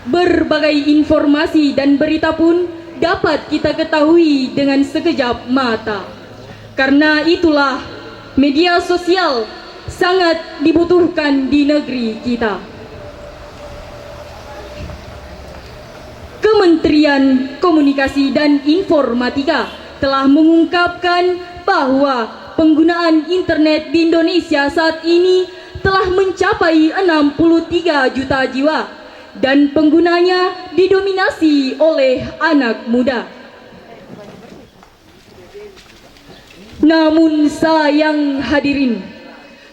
Berbagai informasi dan berita pun dapat kita ketahui dengan sekejap mata. Karena itulah media sosial sangat dibutuhkan di negeri kita. Kementerian Komunikasi dan Informatika telah mengungkapkan bahwa penggunaan internet di Indonesia saat ini telah mencapai 63 juta jiwa dan penggunanya didominasi oleh anak muda. Namun sayang hadirin,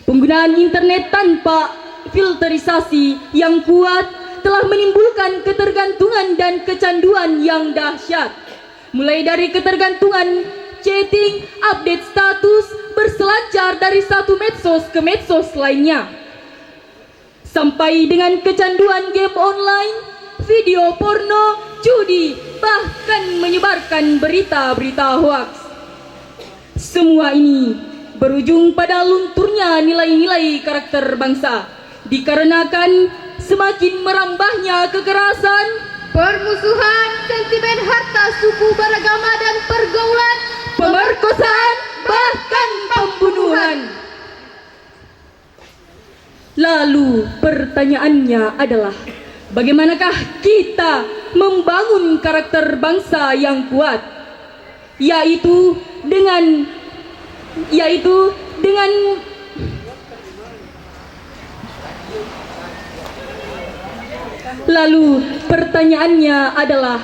Penggunaan internet tanpa filterisasi yang kuat telah menimbulkan ketergantungan dan kecanduan yang dahsyat. Mulai dari ketergantungan chatting, update status, berselancar dari satu medsos ke medsos lainnya, sampai dengan kecanduan game online, video porno, judi, bahkan menyebarkan berita-berita hoaks. Semua ini berujung pada lunturnya nilai-nilai karakter bangsa, dikarenakan semakin merambahnya kekerasan, permusuhan, sentimen harta suku, beragama dan pergaulan, pemerkosaan, bahkan pembunuhan. Lalu pertanyaannya adalah, bagaimanakah kita membangun karakter bangsa yang kuat? Yaitu dengan Lalu pertanyaannya adalah,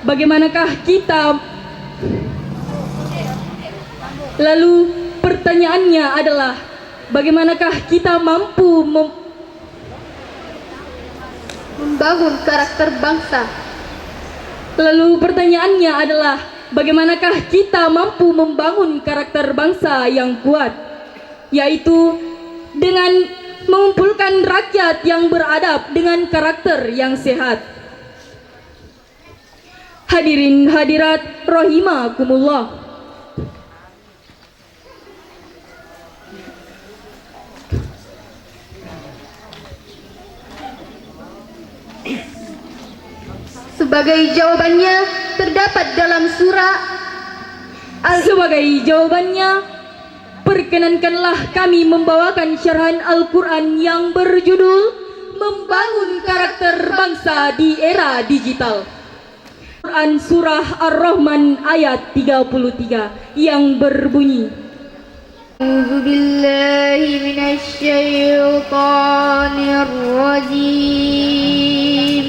bagaimanakah kita mampu membangun karakter bangsa? Lalu pertanyaannya adalah, bagaimanakah kita mampu membangun karakter bangsa yang kuat? Yaitu dengan mengumpulkan rakyat yang beradab dengan karakter yang sehat. Hadirin hadirat rahimakumullah. Sebagai jawabannya terdapat dalam surah perkenankanlah kami membawakan syarahan Al-Quran yang berjudul Membangun Karakter Bangsa di Era Digital. Quran Surah Ar-Rahman ayat 33 yang berbunyi, A'udzu billahi minasyaitonir rajim.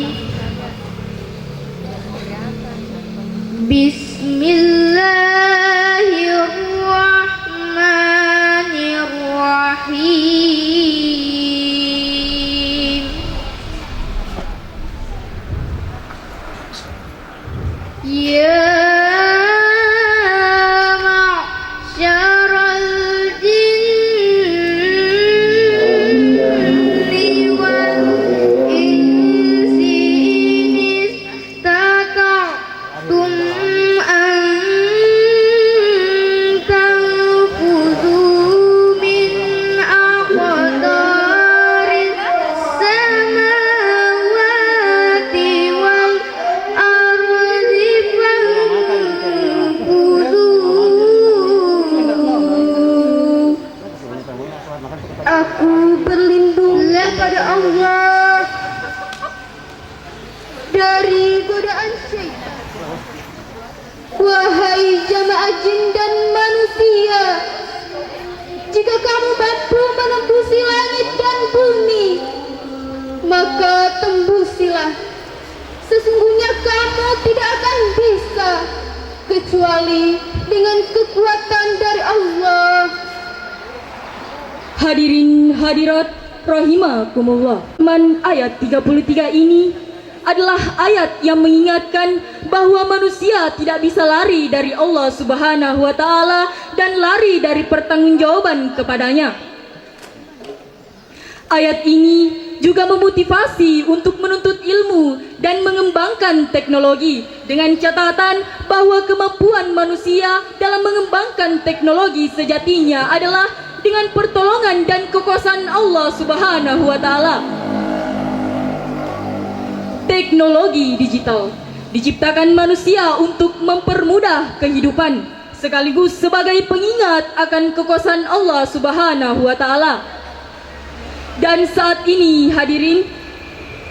Bismillahirrahmanirrahim. Ya ma'syaral jinni wal insi in istata'tum an tanfudhu min aqtaris samawati wal ardi fanfudhu. Aku berlindung kepada Allah dari godaan syaitan. Wahai jamaah jin dan manusia, jika kamu mampu menembusi langit dan bumi, maka tembusilah. Sesungguhnya kamu tidak akan bisa kecuali dengan kekuatan dari Allah. hadirin hadirat rahimakumullah. Ayat 33 ini adalah ayat yang mengingatkan bahwa manusia tidak bisa lari dari Allah Subhanahu wa taala dan lari dari pertanggungjawaban kepadanya. Ayat ini juga memotivasi untuk menuntut ilmu dan mengembangkan teknologi, dengan catatan bahwa kemampuan manusia dalam mengembangkan teknologi sejatinya adalah dengan pertolongan dan kekuasaan Allah Subhanahu wa taala. Teknologi digital diciptakan manusia untuk mempermudah kehidupan, sekaligus sebagai pengingat akan kekuasaan Allah Subhanahu wa taala. Dan saat ini hadirin,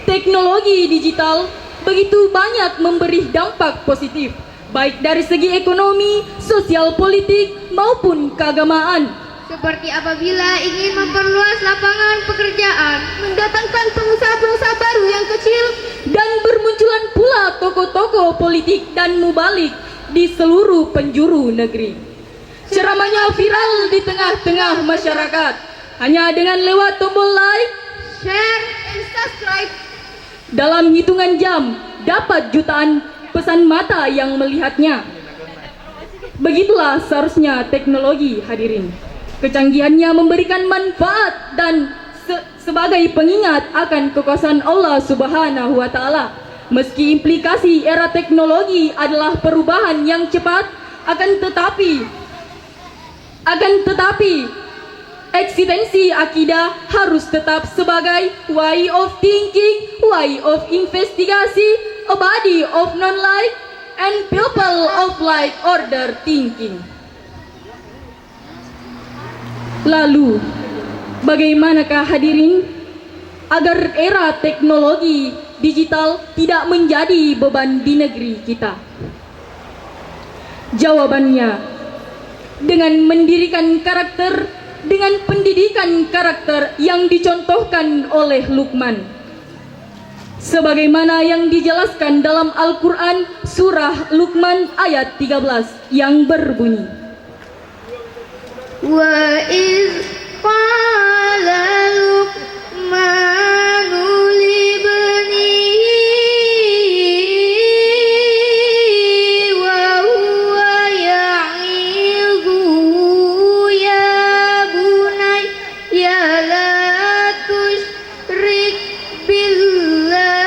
teknologi digital begitu banyak memberi dampak positif, baik dari segi ekonomi, sosial, politik maupun keagamaan. Seperti apabila ingin memperluas lapangan pekerjaan, Mendatangkan pengusaha-pengusaha baru yang kecil, dan bermunculan pula tokoh-tokoh politik dan mubalik di seluruh penjuru negeri. Ceramahnya viral di tengah-tengah masyarakat, hanya dengan lewat tombol like, share, and subscribe. dalam hitungan jam dapat jutaan pesan mata yang melihatnya. Begitulah seharusnya teknologi, hadirin. Kecanggihannya memberikan manfaat dan sebagai pengingat akan kekuasaan Allah Subhanahu wa Ta'ala. Meski implikasi era teknologi adalah perubahan yang cepat, akan tetapi eksistensi akidah harus tetap sebagai way of thinking, way of investigasi, a body of non-like, and people of like order thinking. Lalu, bagaimanakah hadirin agar era teknologi digital tidak menjadi beban di negeri kita? Jawabannya, dengan mendirikan karakter, dengan pendidikan karakter yang dicontohkan oleh Luqman. Sebagaimana yang dijelaskan dalam Al-Quran surah Luqman ayat 13 yang berbunyi, Wa iz qala Luqmanu libnihi wa huwa ya'idhuhu ya bunayya la tusyrik billah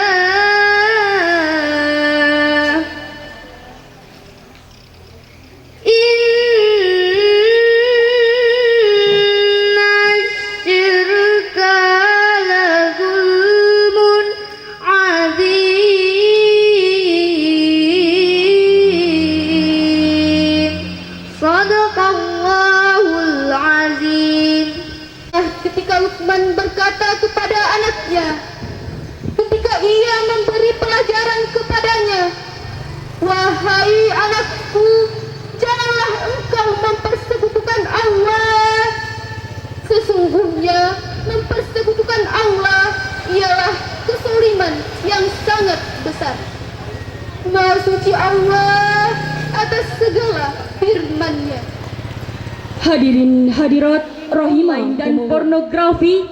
Sadaqallahul azim. Ketika Luqman berkata kepada anaknya, ketika ia memberi pelajaran kepadanya, wahai anakku, janganlah engkau mempersekutukan Allah. Sesungguhnya mempersekutukan Allah ialah kezaliman yang sangat besar. Maha suci Allah atas segala firman-Nya. hadirin hadirat rahimah dan pornografi,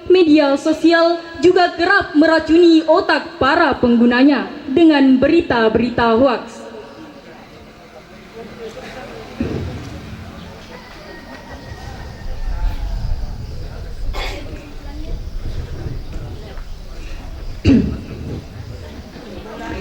media sosial juga kerap meracuni otak para penggunanya dengan berita-berita hoaks.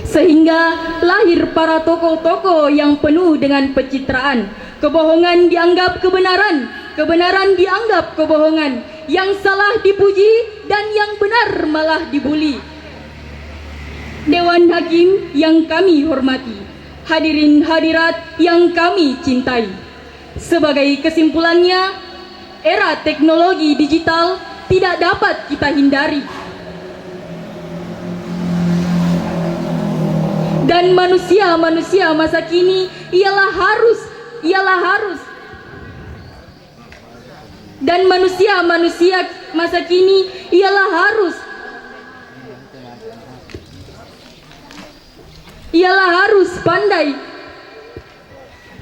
Sehingga lahir para tokoh-tokoh yang penuh dengan pencitraan. Kebohongan dianggap kebenaran, kebenaran dianggap kebohongan, yang salah dipuji dan yang benar malah dibuli. Dewan Hakim yang kami hormati, hadirin hadirat yang kami cintai. Sebagai kesimpulannya, era teknologi digital tidak dapat kita hindari. Dan manusia-manusia masa kini ialah harus pandai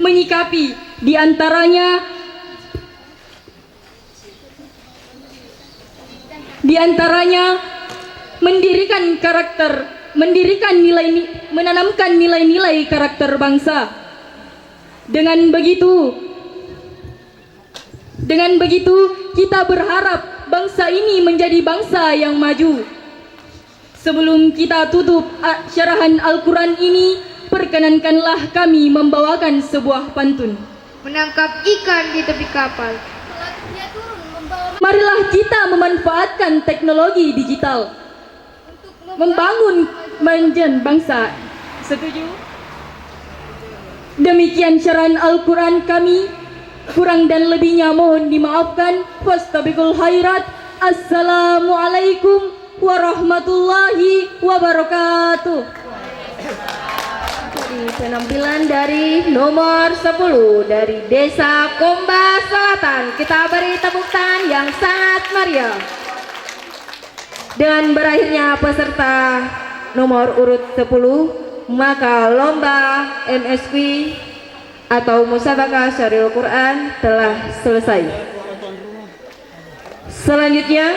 menyikapi, diantaranya mendirikan karakter, menanamkan nilai-nilai karakter bangsa. Dengan begitu kita berharap bangsa ini menjadi bangsa yang maju. Sebelum kita tutup syarahan Al-Quran ini, perkenankanlah kami membawakan sebuah pantun. Menangkap ikan di tepi kapal. Marilah kita memanfaatkan teknologi digital membangun kemajuan bangsa. Setuju? Demikian syarahan Al-Quran kami. Kurang dan lebihnya mohon dimaafkan. Fastabiqul khairat. Assalamualaikum warahmatullahi wabarakatuh. Penampilan dari nomor 10 dari Desa Komba Selatan. Kita beri tepuk tangan yang sangat meriah. Dengan berakhirnya peserta nomor urut 10, maka lomba MSQ atau Musabaqah Syarihul Quran telah selesai. Selanjutnya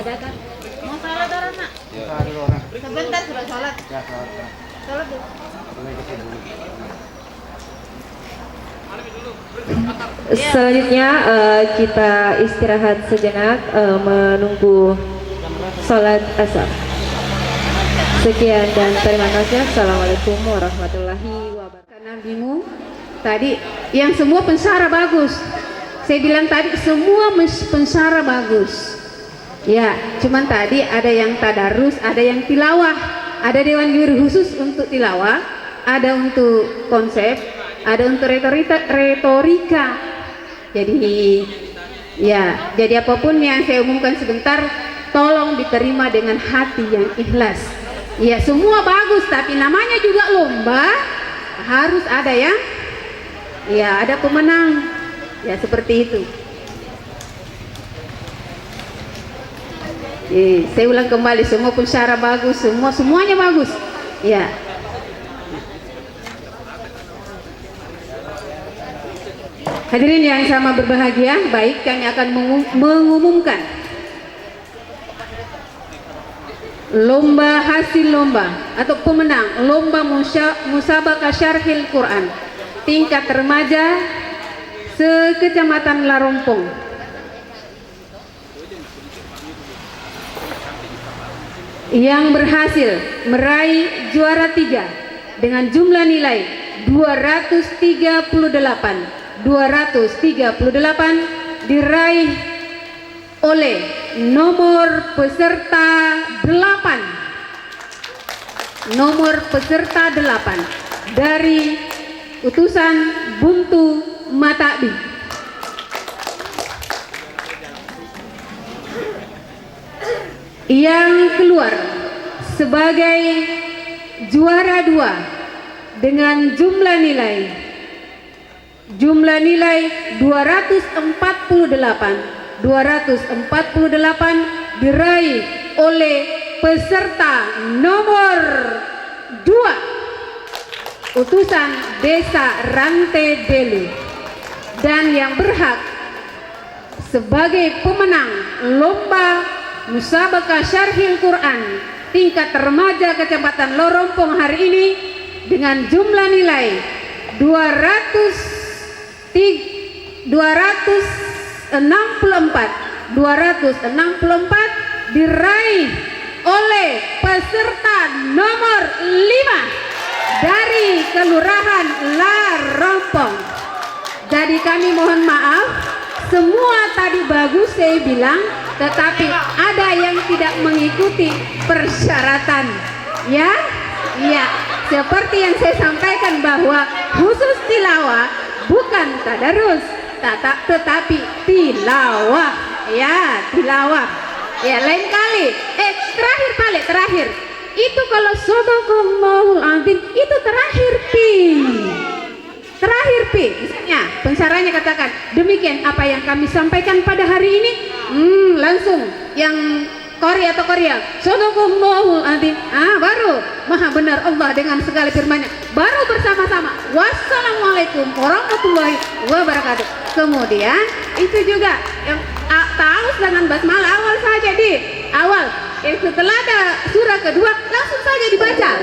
Ada kan? Mau salat orang nak? Sebentar sudah salat. Salat dulu. Selanjutnya kita istirahat sejenak menunggu sholat asar. Sekian dan terima kasih. Assalamualaikum warahmatullahi wabarakatuh. Nabimu tadi yang semua pensara bagus. Saya bilang tadi semua pensara bagus. Ya, cuman tadi ada yang tadarus, ada yang tilawah, ada dewan juri khusus untuk tilawah, ada untuk konsep, ada untuk retorika. Jadi ya, jadi apapun yang saya umumkan sebentar, tolong diterima dengan hati yang ikhlas. Ya, semua bagus, tapi namanya juga lomba, harus ada yang ya ada pemenang. Ya, seperti itu. Saya ulang kembali, semua pensara bagus, semuanya bagus. Ya. Hadirin yang sama berbahagia, baik kami akan mengumumkan lomba hasil lomba atau pemenang lomba musabaqah syarhil Quran tingkat remaja se-Kecamatan Larompong. Yang berhasil meraih juara 3 dengan jumlah nilai 238 diraih oleh nomor peserta 8 dari utusan Buntu Matabi. Yang keluar sebagai juara 2 dengan jumlah nilai 248 diraih oleh peserta nomor 2 utusan Desa Rante Delu, dan yang berhak sebagai pemenang lomba musabaqah syarhil Quran tingkat remaja Kecamatan Lorompong hari ini dengan jumlah nilai 264 diraih oleh peserta nomor 5 dari Kelurahan Larompong. Jadi kami mohon maaf, semua tadi bagus saya bilang, tetapi ada yang tidak mengikuti persyaratan. Ya, seperti yang saya sampaikan bahwa khusus tilawah bukan tadarus, tetapi tilawah. Ya, tilawah. Ya, lain kali. Terakhir. Itu kalau sadaqallahul azim itu terakhir pi. Misalnya pensaranya katakan demikian apa yang kami sampaikan pada hari ini, langsung yang Korea sadaqallahul azim, baru maha benar Allah dengan segala firman-Nya, baru bersama-sama wassalamualaikum warahmatullahi wabarakatuh. Kemudian itu juga yang tahu dengan basmalah awal saja di awal, setelah ada surah kedua langsung saja dibaca.